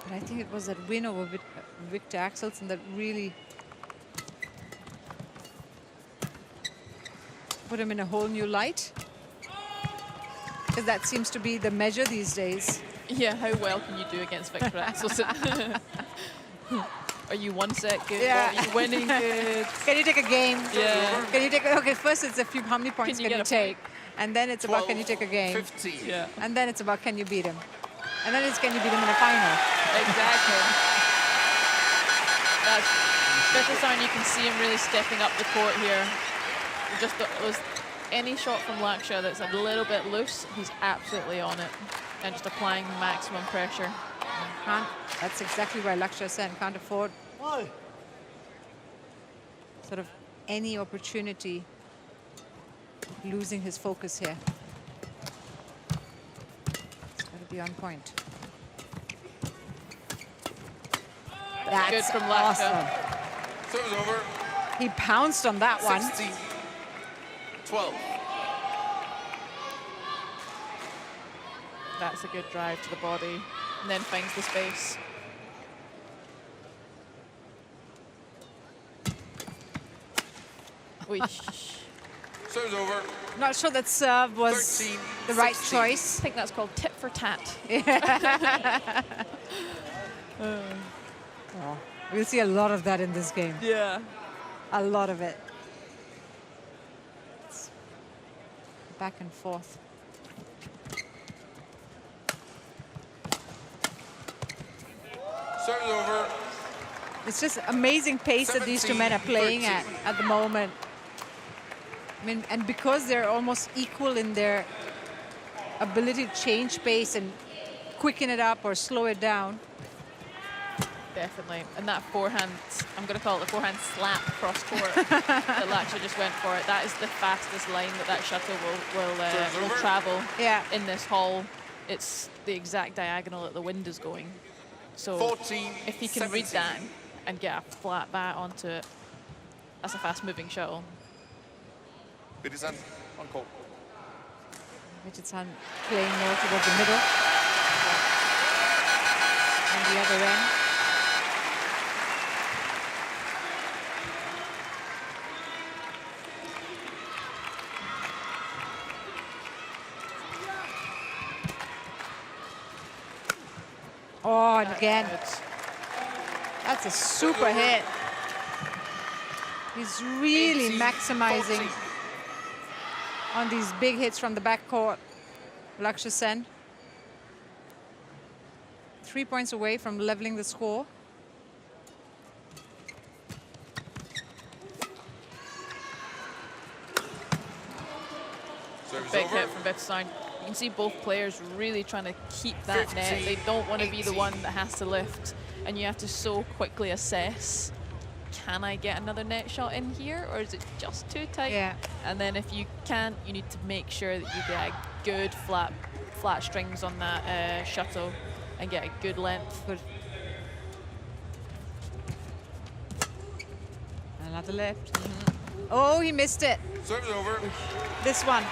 But I think it was that win over Victor Axelsen that really put him in a whole new light. Because that seems to be the measure these days. Yeah, how well can you do against Victor Axelsen? Are you one set good? Yeah. Are you winning good? Can you take a game? Yeah. Can you take? Okay, first it's how many points can you take, and then it's about can you take a game, 15. Yeah. and then it's about can you beat him, and then it's can you beat him in a final. Exactly. That's Vitidsarn. You can see him really stepping up the court here. Just was any shot from Lakshya that's a little bit loose, he's absolutely on it, and just applying maximum pressure. That's exactly why Lakshya Sen can't afford sort of any opportunity losing his focus here. It's got to be on point. That's good from Lakshya. Awesome. Serve's over. He pounced on that one. 16-12. That's a good drive to the body, and then finds the space. Serve's over. Not sure that serve was the right 16. choice. I think that's called tit for tat. Oh, we'll see a lot of that in this game. Yeah. A lot of it. It's back and forth. Serve's over. It's just amazing pace that these two men are playing at the moment. I mean, and because they're almost equal in their ability to change pace and quicken it up or slow it down. Definitely. And that forehand, I'm going to call it the forehand slap cross court that Lakshya just went for it. That is the fastest line that shuttle will travel in this hall. It's the exact diagonal that the wind is going. So 14, if he can 17. read that and get a flat bat onto it, that's a fast-moving shuttle. Vitidsarn on court. Vitidsarn playing more towards the middle. And the other end. Oh, and again. That's a super hit. He's really maximizing on these big hits from the backcourt. Lakshya Sen. 3 points away from leveling the score. Big hit from Vitidsarn. You can see both players really trying to keep that net. They don't want to be the one that has to lift. And you have to so quickly assess, can I get another net shot in here, or is it just too tight? Yeah. And then if you can't, you need to make sure that you get a good flat strings on that shuttle and get a good length. Good. Another left. Oh, he missed it. Serve's over. This one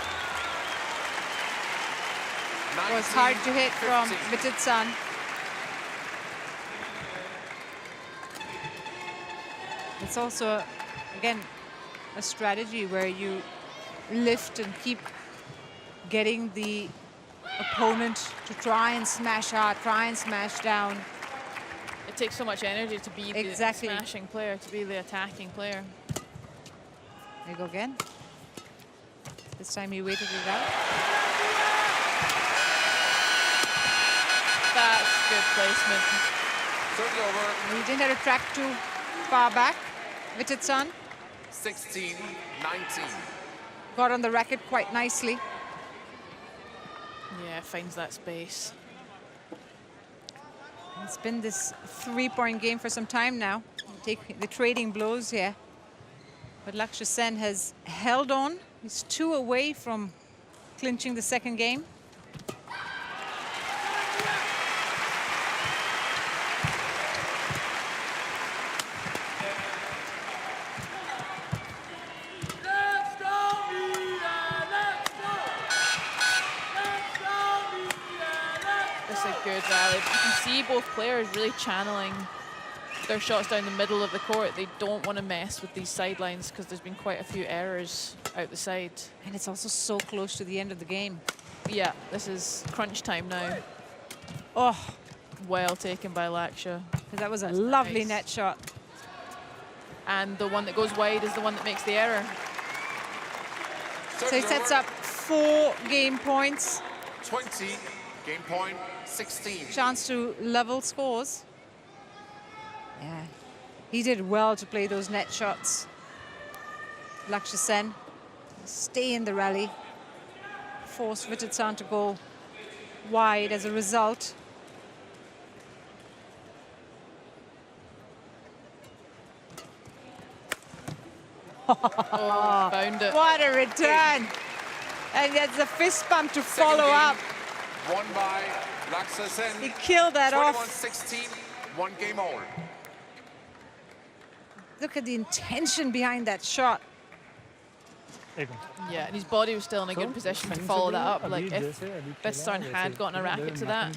was hard to hit from Vitidsarn. It's also, again, a strategy where you lift and keep getting the opponent to try and smash hard, try and smash down. It takes so much energy to be the smashing player, to be the attacking player. There you go again. This time he waited it out. That's good placement. Serve's over. He didn't have to track too far back. Vitidsarn 16-19. got on the racket quite nicely. Yeah, finds that space. It's been this 3-point game for some time now. Take the trading blows here. But Lakshya Sen has held on. He's 2 away from clinching the second game. see both players really channeling their shots down the middle of the court. They don't want to mess with these sidelines because there's been quite a few errors out the side. And it's also so close to the end of the game. Yeah, this is crunch time now. Oh, Well taken by Lakshya. that was a lovely nice. net shot. And the one that goes wide is the one that makes the error. So he sets up 4 game points. 20, game point 16. Chance to level scores. Yeah, he did well to play those net shots. Lakshya Sen stay in the rally. Forced Vitidsarn to go wide as a result. Oh, found it. What a return. And that's a fist bump to follow up. Won by Lakshya Sen. He killed that off. 21-16, 1 game all. Look at the intention behind that shot. Yeah, and his body was still in a good position to follow that up. Like, if Vitidsarn had gotten a racket to that,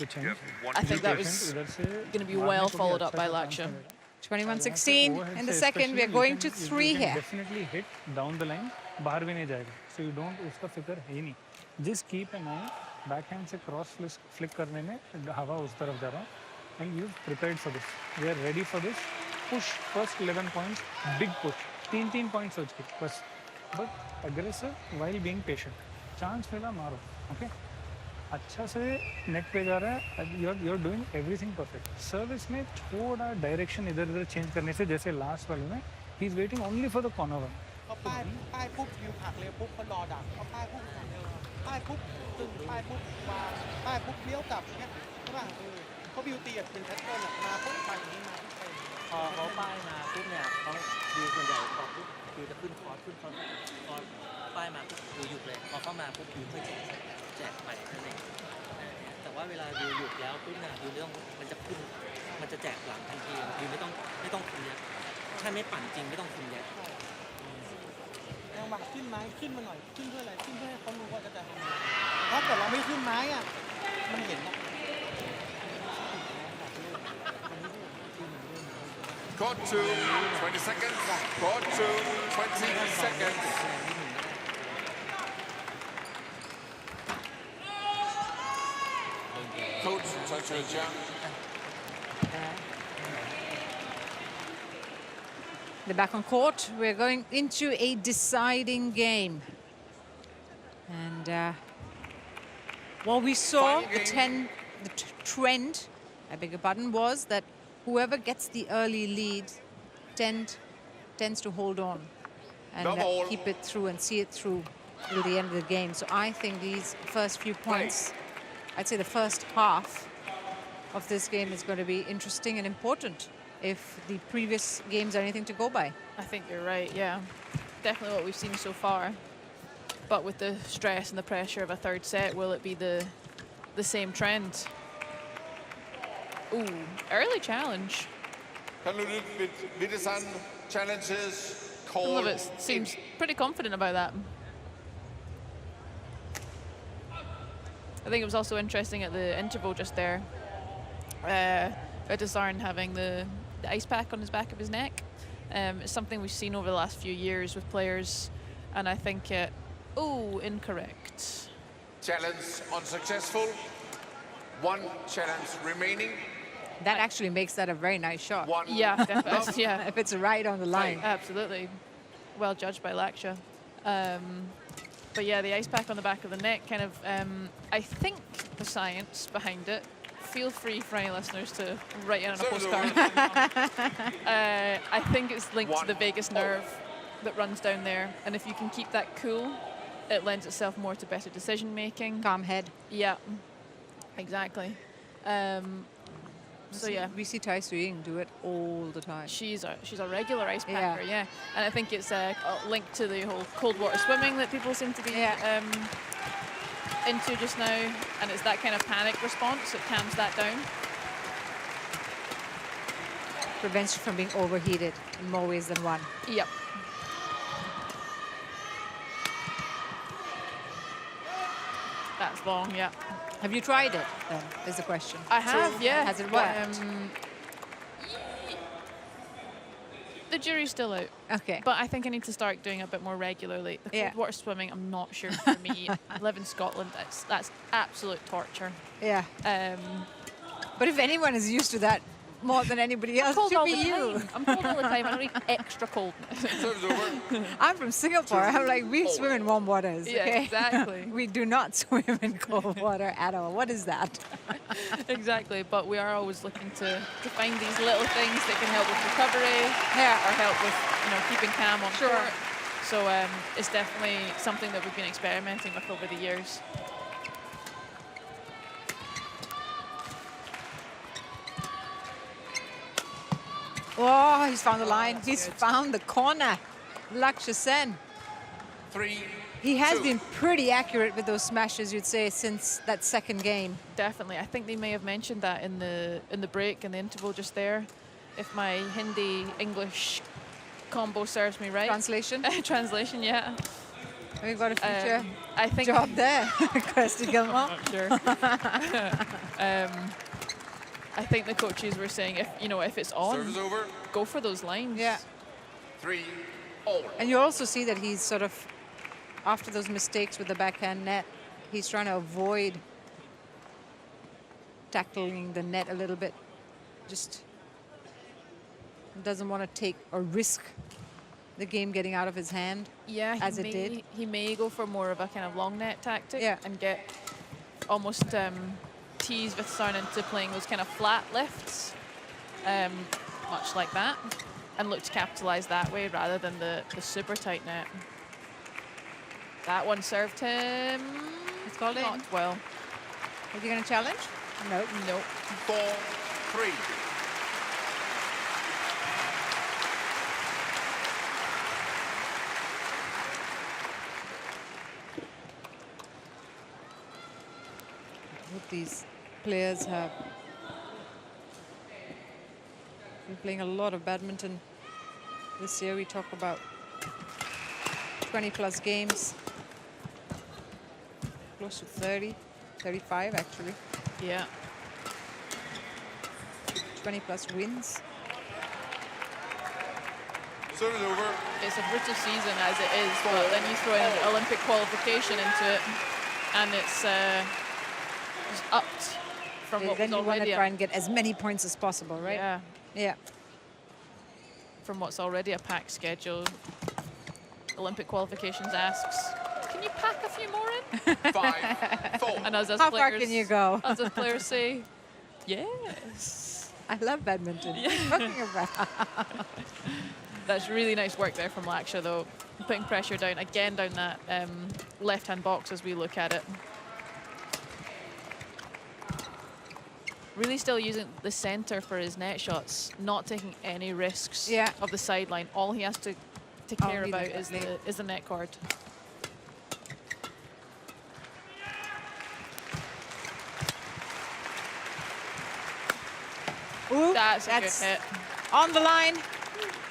I think that was going to be well followed up by Lakshya. 21-16 in the second. We are going to 3 here. Definitely hit down the line. बाहर भी नहीं जाएगा. So you don't, उसका फिक्र है ही नहीं. Just keep an eye. Backhand से cross flick करने में हवा उस तरफ जा रहा. And you've prepared for this. We are ready for this. Push first 11 points. Big push. 3 points सोच के बस. But aggressive while being patient. Chance मिला मारो. Okay. अच्छा से नेट पे जा रहा है. You're doing everything perfect. Service में थोड़ा direction इधर-उधर change करने से जैसे last वाले में he's waiting only for the corner one. เขาป้ายปุ๊บวิวหักเร็วปุ๊บเขารอดักเขาป้ายปุ๊บหักเร็วป้ายปุ๊บตึงป้ายปุ๊บวางป้ายปุ๊บเลี้ยวกลับเงี้ยใช่ป่ะเขาวิวตีเป็นแพทเทิร์นมาปุ๊บไปอย่างนี้มาปุ๊บไปพอเขาป้ายมาปุ๊บเนี่ยเขาวิวส่วนใหญ่พอปุ๊บวิวจะขึ้นคอร์สป้ายมาปุ๊บวิวหยุดเลยพอเข้ามาปุ๊บวิวค่อยแจกไปนั่นเองแต่ว่าเวลาวิวหยุดแล้วปุ๊บเนี่ยวิวต้องมันจะขึ้นมันจะแจกหลังทันทีวิวไม่ต้องคุมเยอะถ้าไม่ปั่นจริงไม่ต้องคุมเยอะยังบักขึ้นไม้ขึ้นมาหน่อยขึ้นเพื่ออะไรขึ้นเพื่อให้เขารู้ว่าจะทำอะไรถ้าเกิดเราไม่ขึ้นไม้อ่ะมันเห็นนะ Court 2, 20 seconds. Court 2, 20 seconds. Coach, touch. They're back on court. We're going into a deciding game. And what we saw, the trend, I beg your pardon, was that whoever gets the early lead tends to hold on and keep it through and see it through till the end of the game. So I think these first few points, I'd say the first half of this game is going to be interesting and important if the previous games are anything to go by. I think you're right, yeah. Definitely what we've seen so far. But with the stress and the pressure of a third set, will it be the same trend? Ooh, early challenge. Kunlavut Vitidsarn challenges call. Kunlavut seems pretty confident about that. I think it was also interesting at the interval just there. Vitidsarn having the ice pack on his back of his neck. It's something we've seen over the last few years with players, and I think incorrect. Challenge unsuccessful. 1 challenge remaining. That actually makes that a very nice shot. Yeah, definitely. Yeah, if it's right on the line. Absolutely. Well judged by Lakshya. But yeah, the ice pack on the back of the neck kind of, I think the science behind it, feel free for any listeners to write in on a postcard. I think it's linked to the vagus nerve that runs down there. And if you can keep that cool, it lends itself more to better decision making. Calm head. Yeah, exactly. So yeah, we see Tai Suying do it all the time. She's a regular ice packer, yeah. And I think it's linked to the whole cold water swimming that people seem to be into just now, and it's that kind of panic response that calms that down. Prevents you from being overheated in more ways than one. Yep. That's long, yeah. Have you tried it then, is the question. I have, yeah. Has it but, worked? the jury's still out. Okay. But I think I need to start doing it a bit more regularly. The cold Yeah. water swimming, I'm not sure for me. I live in Scotland. That's absolute torture. Yeah. Um, But if anyone is used to that more than anybody else, it cold should all be the you. time. I'm cold all the time. I don't need extra coldness. Serves over. I'm from Singapore. I'm like, we swim in warm waters. Yeah, okay? exactly. We do not swim in cold water at all. What is that? Exactly. But we are always looking to find these little things that can help with recovery Yeah. or help with keeping calm on Sure. court. So it's definitely something that we've been experimenting with over the years. Oh, he's found the line. He's good. found the corner. Lakshya Sen. 3, He has 2. been pretty accurate with those smashes, you'd say, since that second game. Definitely. I think they may have mentioned that in the break, in the interval just there. If my Hindi-English combo serves me right. Translation. Translation, yeah. We've got a future I think job there, Kirsty Gilmore. Sure. I think the coaches were saying if it's on, Serves over. go for those lines. Yeah. 3, all. And you also see that he's sort of, after those mistakes with the backhand net, he's trying to avoid tackling the net a little bit. Just doesn't want to take or risk the game getting out of his hand. Yeah, As it did. He may go for more of a kind of long net tactic Yeah. and get almost tease Vitidsarn into playing those kind of flat lifts, much like that, and look to capitalise that way rather than the super tight net. That one served him It's called in. not well. Are you going to challenge? No. Nope. 4, 3. What these players have been playing a lot of badminton this year. We talk about 20+ games, close to 30, 35 actually, Yeah. 20+ wins. Serves over. It's a brutal season as it is, but then you throw in an Olympic qualification into it, and it's upped from what Then was you want to already try and get as many points as possible, right? yeah, Yeah. from what's already a packed schedule. Olympic qualifications asks, can you pack a few more in? 5, 4. And as How players, far can you go? As players say, yes. I love badminton. What are you talking about? That's really nice work there from Lakshya, though. Putting pressure down, again down that left-hand box as we look at it. Really still using the centre for his net shots, not taking any risks Yeah. of the sideline. All he has to care he about does, is the net cord. Ooh, That's a good hit. on the line.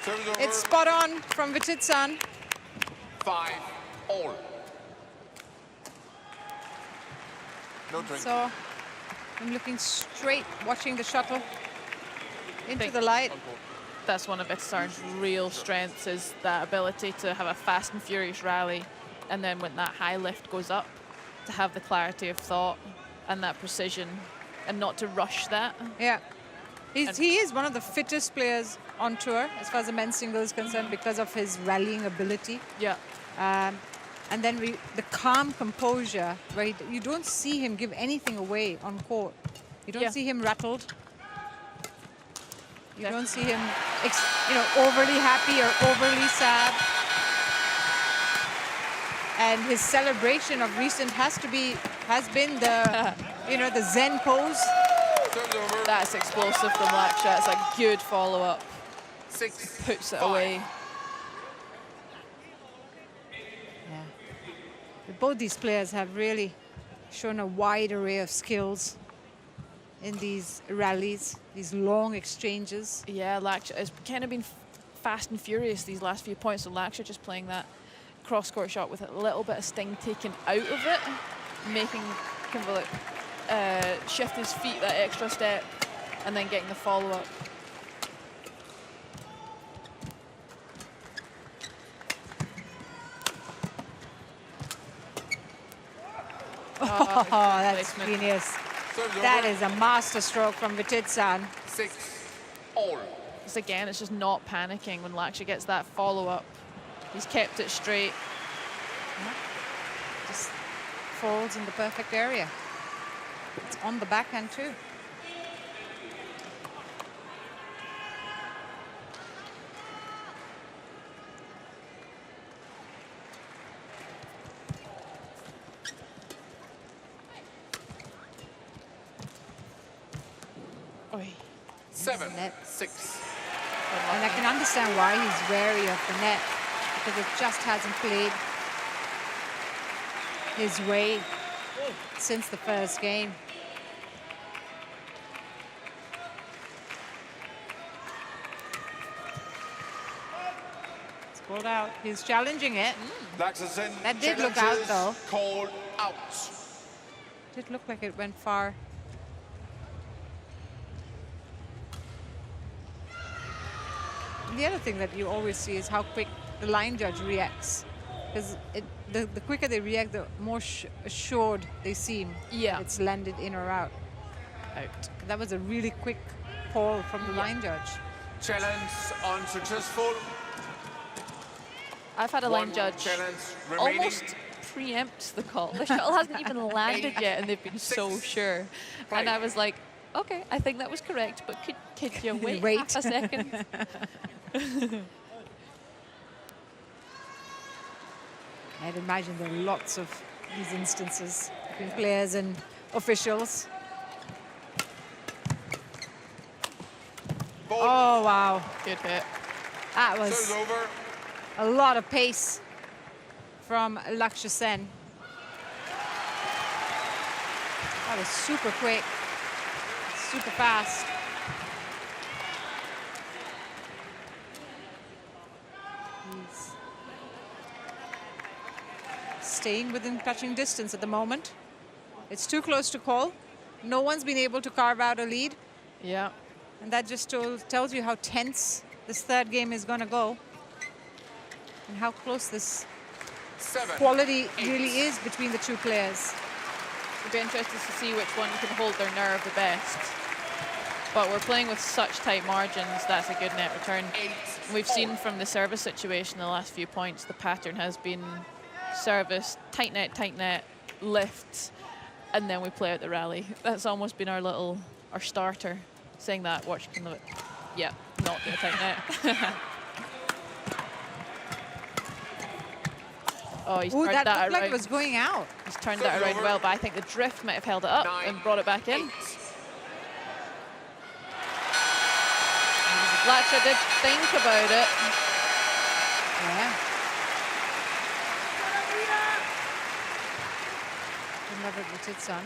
Serves over. It's spot on from Vitidsarn. 5, all. No drink. So I'm looking straight, watching the shuttle into Think- the light. That's one of Vitidsarn's real strengths, is that ability to have a fast and furious rally, and then when that high lift goes up, to have the clarity of thought and that precision, and not to rush that. Yeah. He is one of the fittest players on tour as far as the men's single is concerned because of his rallying ability. Yeah. And then the calm composure, where you don't see him give anything away on court. You don't Yeah. see him rattled. You don't see him, overly happy or overly sad. And his celebration of recent has been the, the Zen pose. Serves over. That's explosive from Lakshya. It's a good follow-up. 6, Puts it 5. away. Yeah. Both these players have really shown a wide array of skills in these rallies, these long exchanges. Yeah, Lakshya has kind of been fast and furious these last few points. So Lakshya just playing that cross-court shot with a little bit of sting taken out of it. making Kunlavut shift his feet that extra step and then getting the follow-up. Oh, that's placement. genius. Serves That over. is a master stroke from Vitidsarn. 6-all. It's again, it's just not panicking when Lakshya gets that follow-up. He's kept it straight. Just falls in the perfect area. It's on the backhand too. Oy. 7-6. And I can understand why he's wary of the net, because it just hasn't played his way since the first game. It's called out. He's challenging it. Lakshya Sen That did look out, challenges though. Called out. Did look like it went far. The other thing that you always see is how quick the line judge reacts. Because the quicker they react, the more assured they seem. Yeah. It's landed in or out. Out. That was a really quick call from the line judge. Challenge unsuccessful. I've had a One line judge challenge remaining. almost preempt the call. The shuttle hasn't even landed yet, and they've been so sure. And I was like, okay, I think that was correct, but could you wait half a second? I'd imagine there are lots of these instances between players and officials. Ball. Oh, wow. Good hit. That Serves was over. a lot of pace from Lakshya Sen. That was super quick, super fast. He's staying within touching distance at the moment. It's too close to call. No one's been able to carve out a lead. Yeah. And that just tells you how tense this third game is going to go. And how close this 7. quality really is between the two players. It'll be interesting to see which one can hold their nerve the best. But we're playing with such tight margins, that's a good net return. 8. We've seen from the service situation the last few points, the pattern has been service, tight net, lift, and then we play out the rally. That's almost been our starter. Saying that, watch Kunlavut. Yeah, not the tight net. Oh, he's Ooh, turned that that looked like around. it was going out. He's turned that around well, but I think the drift might have held it up 9, and brought it back in. 8. Lakshya did think about it. Yeah. Kunlavut Vitidsarn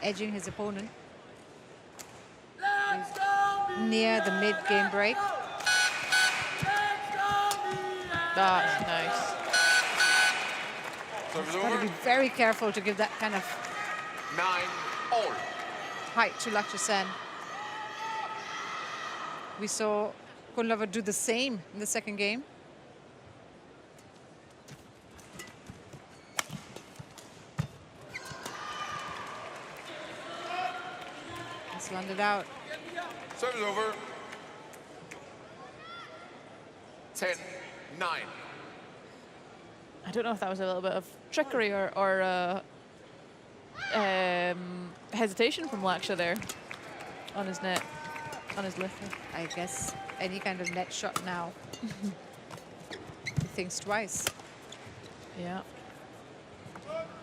edging his opponent. He's near the mid-game break. That's nice. Serves Got to over. be very careful to give that kind of 9-all. height to Lakshya Sen. We saw Kunlavut do the same in the second game. It's landed out. Serves over. 10-9. I don't know if that was a little bit of trickery or hesitation from Lakshya there on his net, on his lift. I guess any kind of net shot now. He thinks twice. Yeah.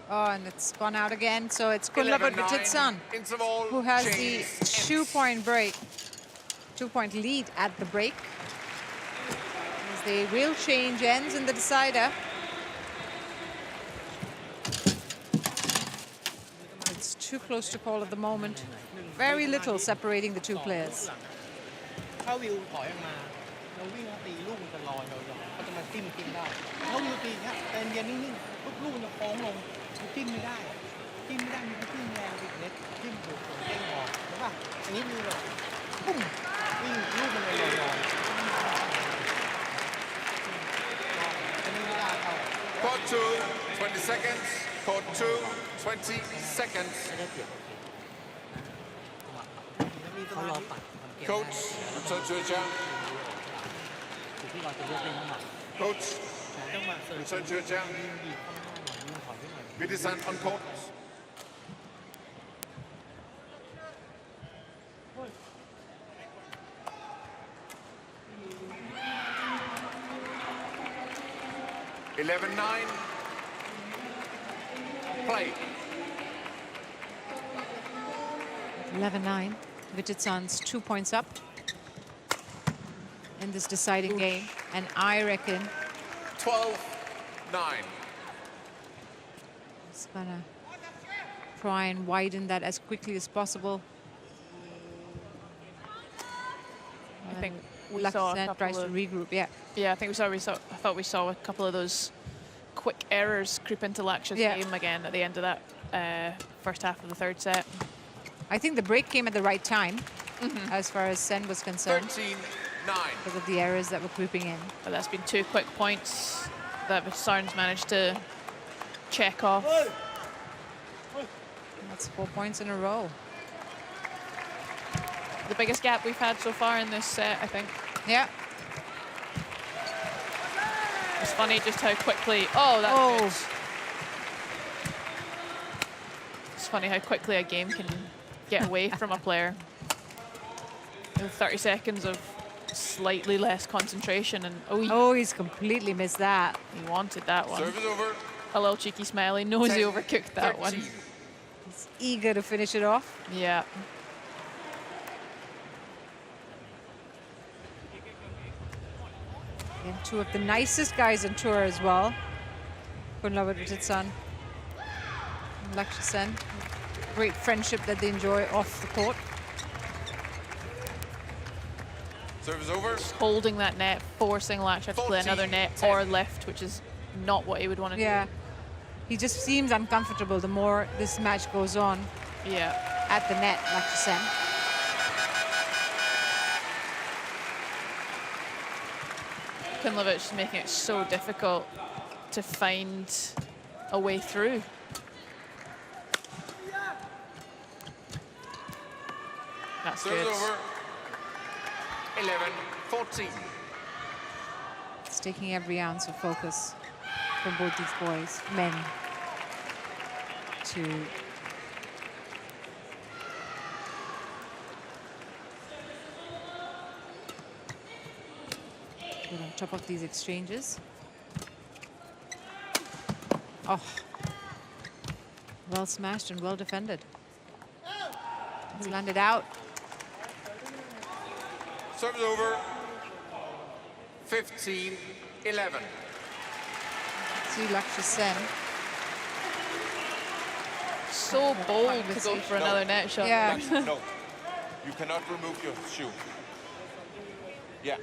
Oh, and it's gone out again. So it's Kunlavut 11-9. Vitidsarn Interval. who has the change ends. 2-point break, 2-point lead at the break. As they will change ends in the decider. It's too close to call at the moment. Very little separating the two players. ถ้าวิวถอยออกมาเราวิ่งแล้วตีลูกมันจะลอยเขาจะมาจิ้มได้ถ้าวิวตีอย่างเงี้ยใจเย็นนิ่งๆปุ๊บลูกมันจะโค้งลง จิ้มไม่ได้จิ้มไม่ได้มีจิ้มแรงบิดเน็ตจิ้มถูกเด้งออกใช่ป่ะอันนี้มีแบบปุ้มวิ่งลูกมันเลยลอยอันนี้ไม่ได้เข้า Court 2, 20 seconds. Court 2, 20 seconds. ไม่ได้เปรียบเขารอปัดทำเกม Coach, return to your chair. อยู่ที่เราจะเลือกเล่นน้ำหนัก Coach, จังหวะเสิร์ฟ return to your chair. บีบเข้าหน้าหน่อยยิงถอยขึ้นหน่อย Vitidsarn on court. Eleven nine. Play. 11-9. Vitidsarn's 2 points up in this deciding game. And I reckon 12-9. he's gonna try and widen that as quickly as possible. I think we Lakshya saw a Sen couple tries to of regroup, yeah. Yeah, I think I thought we saw a couple of those quick errors creep into Lakshya's game again at the end of that first half of the third set. I think the break came at the right time as far as Sen was concerned 13-9. because of the errors that were creeping in. But that's been 2 quick points that Vitidsarn's managed to check off. That's 4 points in a row. The biggest gap we've had so far in this set, I think. Yeah. It's funny just how quickly... Oh, that's good. It's funny how quickly a game can get away from a player. 30 seconds of slightly less concentration and He's completely missed that. he wanted that one. Serve is over. A little cheeky smile. He knows he 10, overcooked that one. 13. He's eager to finish it off. Yeah. And 2 of the nicest guys on tour as well. Kunlavut Vitidsarn and Lakshya Sen. Great friendship that they enjoy off the court. Serve is over. Holding that net, forcing Lakshya to play another net 14-10. or lift, which is not what he would want to Yeah. He just seems uncomfortable the more this match goes on do. Yeah. at the net, Lakshya Sen. Kunlavut is making it so difficult to find a way through. That's Serve good. is over. 11-14. It's taking every ounce of focus from both these boys, men, to get on top of these exchanges. Oh, well smashed and well defended. It's landed out. Serve is over. 15-11. See Lakshya Sen. So bold to go for another net shot. Yeah. No, you cannot remove your shoe. Yeah,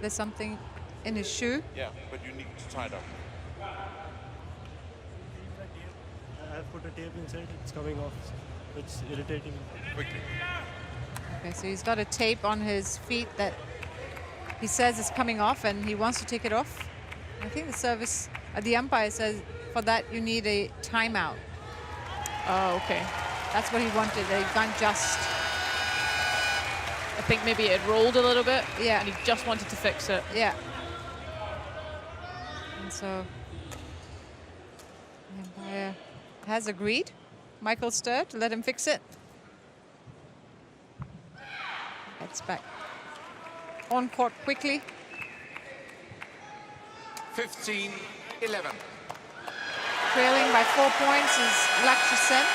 There's something in his shoe. yeah, but you need to tie it up. I've put a tape inside, it's coming off. It's irritating. Quickly. Okay, so he's got a tape on his feet that he says is coming off and he wants to take it off. I think the service, the umpire says for that you need a timeout. Oh, okay. That's what he wanted, that he can't just... I think maybe it rolled a little bit. Yeah. And he just wanted to fix it. Yeah. And so the umpire has agreed, Michael Sturr, to let him fix it. Gets back on court quickly. 15-11. Trailing by 4 points is Lakshya Sen.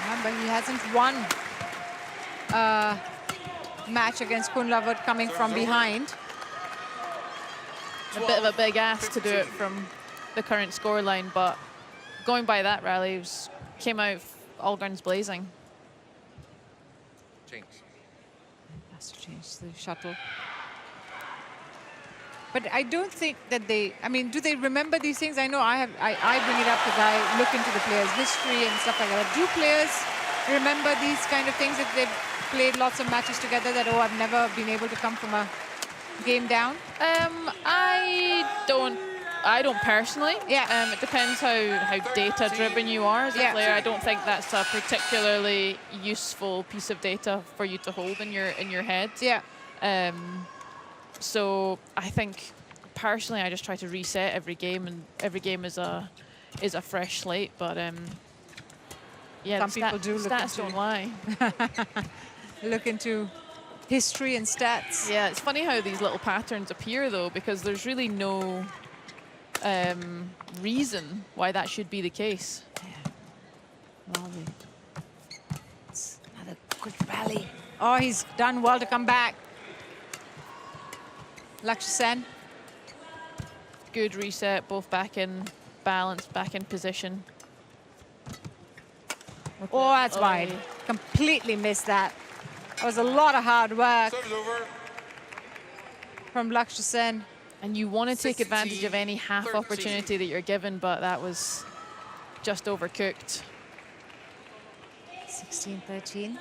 Remember, he hasn't won a match against Kunlavut coming from behind. A bit of a big ask to do it from the current scoreline, but going by that rally, came out all guns blazing. Change. Has to change the shuttle. But I don't think that they, I mean, do they remember these things? I know I bring it up because I look into the players' history and stuff like that. Do players remember these kind of things if they've played lots of matches together that, oh, I've never been able to come from a game down? I don't personally. Yeah. It depends how data-driven you are as a player. I don't think that's a particularly useful piece of data for you to hold in your head. Yeah. So I think personally, I just try to reset every game, and every game is a fresh slate. But yeah, some people do look stats into, don't lie. look into history and stats. Yeah, it's funny how these little patterns appear though, because there's really no reason why that should be the case. Lovely. It's another quick rally. Oh, he's done well to come back. Lakshya Sen. Good reset, both back in balance, back in position. Oh, that's wide. Completely missed that. That was a lot of hard work Serves over. from Lakshya Sen. And you want to take advantage of any half opportunity that you're given, but that was just overcooked. 16-13.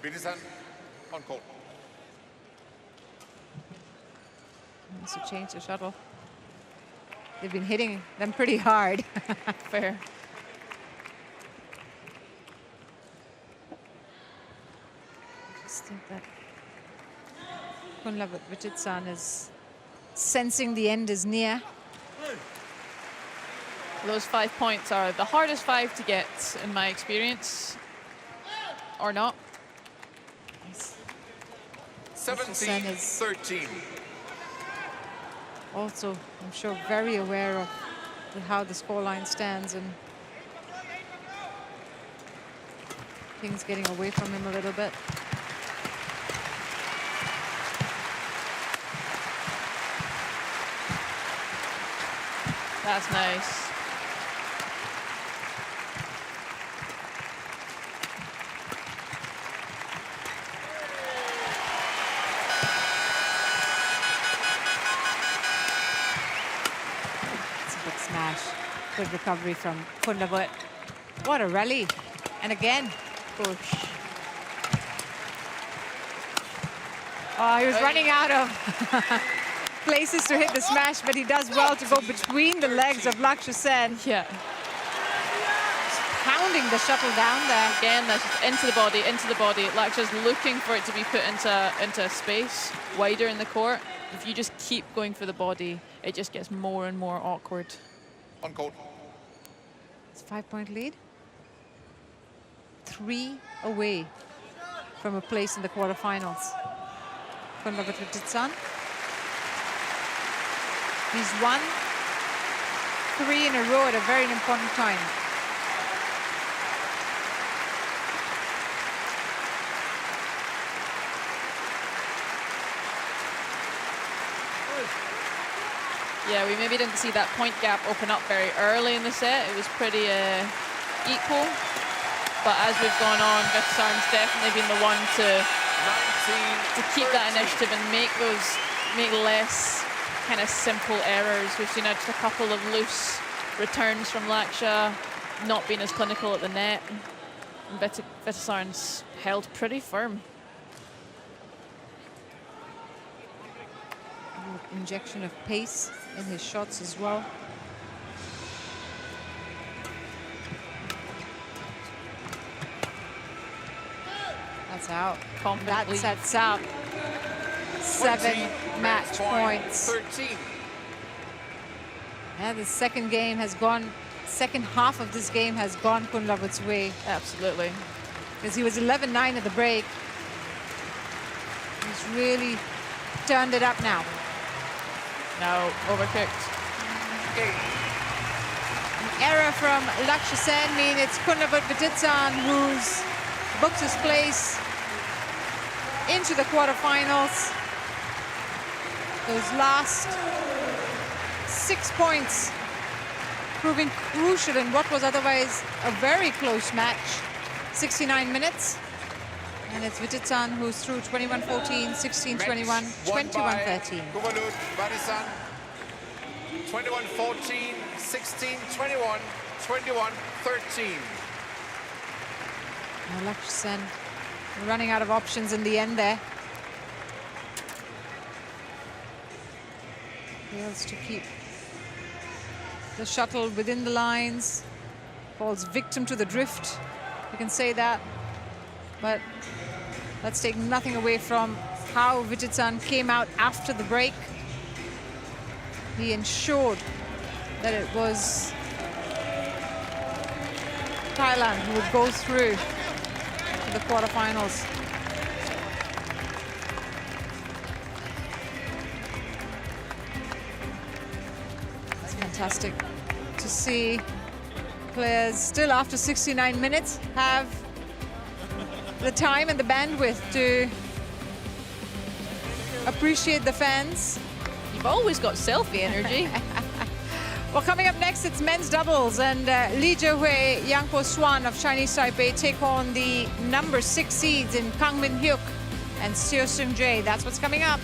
Vitidsarn on court. Wants to change the shuttle. They've been hitting them pretty hard. Fair. I just think that Kunlavut Vitidsarn is sensing the end is near. Those 5 points are the hardest 5 to get in my experience, or not. 17-13. Also, I'm sure, very aware of how the scoreline stands and things getting away from him a little bit. That's nice. Smash. Good recovery from Kunlavut. What a rally. And again, push. Oh, he was running out of places to hit the smash, but he does well to go between the legs of Lakshya Sen. Yeah. Pounding the shuttle down there. Again, that's just into the body, into the body. Lakshya's looking for it to be put into space, wider in the court. If you just keep going for the body, it just gets more and more awkward. On court. It's a 5-point lead. 3 away from a place in the quarterfinals. Kunlavut Vitidsarn. He's won 3 in a row at a very important time. Yeah, we maybe didn't see that point gap open up very early in the set. It was pretty equal. But as we've gone on, Vitidsarn's definitely been the one to keep that initiative and make less kind of simple errors. We've seen just a couple of loose returns from Lakshya, not being as clinical at the net. And Vitidsarn's held pretty firm. Injection of pace in his shots as well. That's out. That sets up 7 match points. 13. Yeah, the second half of this game has gone Kunlavut's way. Absolutely. Because he was 11-9 at the break. He's really turned it up now. Now overcooked. An error from Lakshya Sen means it's Kunlavut Vitidsarn who's booked his place into the quarterfinals. Those last 6 points proving crucial in what was otherwise a very close match. 69 minutes. And it's Vitidsarn who's through 21-14, 16-21, Won by 21-13. Kunlavut Vitidsarn. 21-14, 16-21, 21-13. Lakshya Sen running out of options in the end there. Fails to keep the shuttle within the lines. Falls victim to the drift. You can say that. But let's take nothing away from how Vitidsarn came out after the break. He ensured that it was Thailand who would go through to the quarterfinals. It's fantastic to see players still after 69 minutes have the time and the bandwidth to appreciate the fans. You've always got selfie energy. Well, coming up next, it's men's doubles, and Lee Jiahui, Yang Po Swan of Chinese Taipei take on the number 6 seeds in Kang Min Hyuk and Seo Seung Jae. That's what's coming up.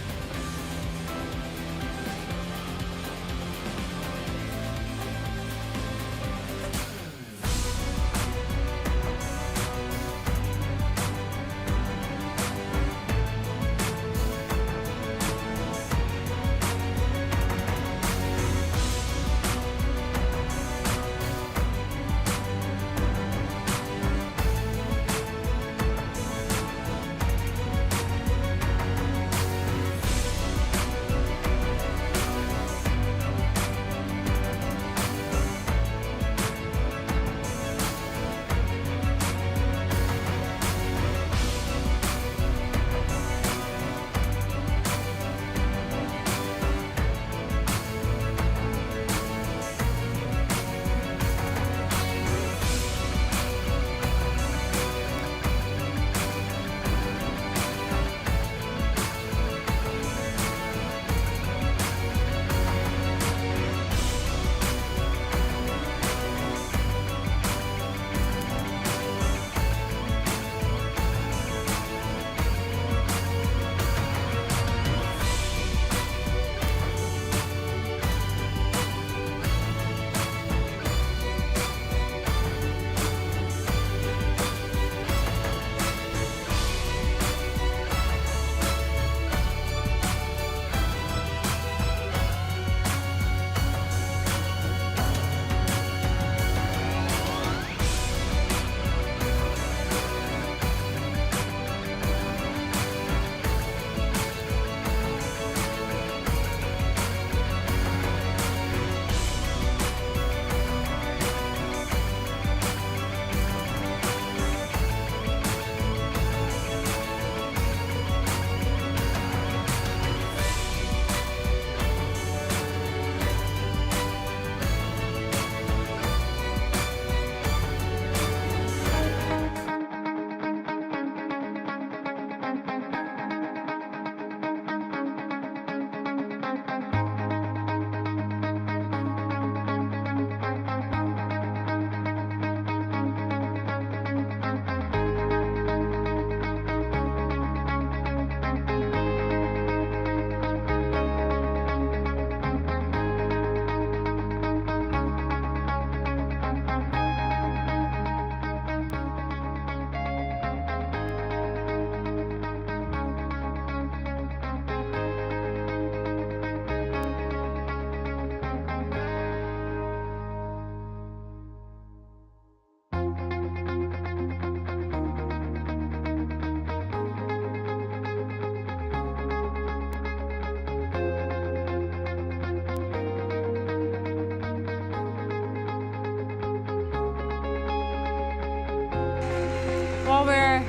Well, we're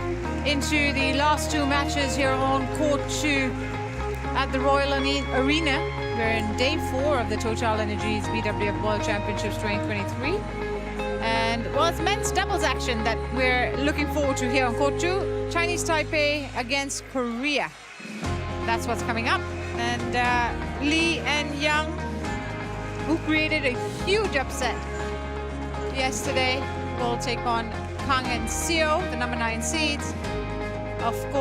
into the last two matches here on court 2 at the Royal Arena. We're in day 4 of the TotalEnergies BWF World Championships 2023. And, well, it's men's doubles action that we're looking forward to here on court 2. Chinese Taipei against Korea. That's what's coming up. And Lee and Yang, who created a huge upset yesterday, will take on Kang and Seo, the number 9 seeds. Of course.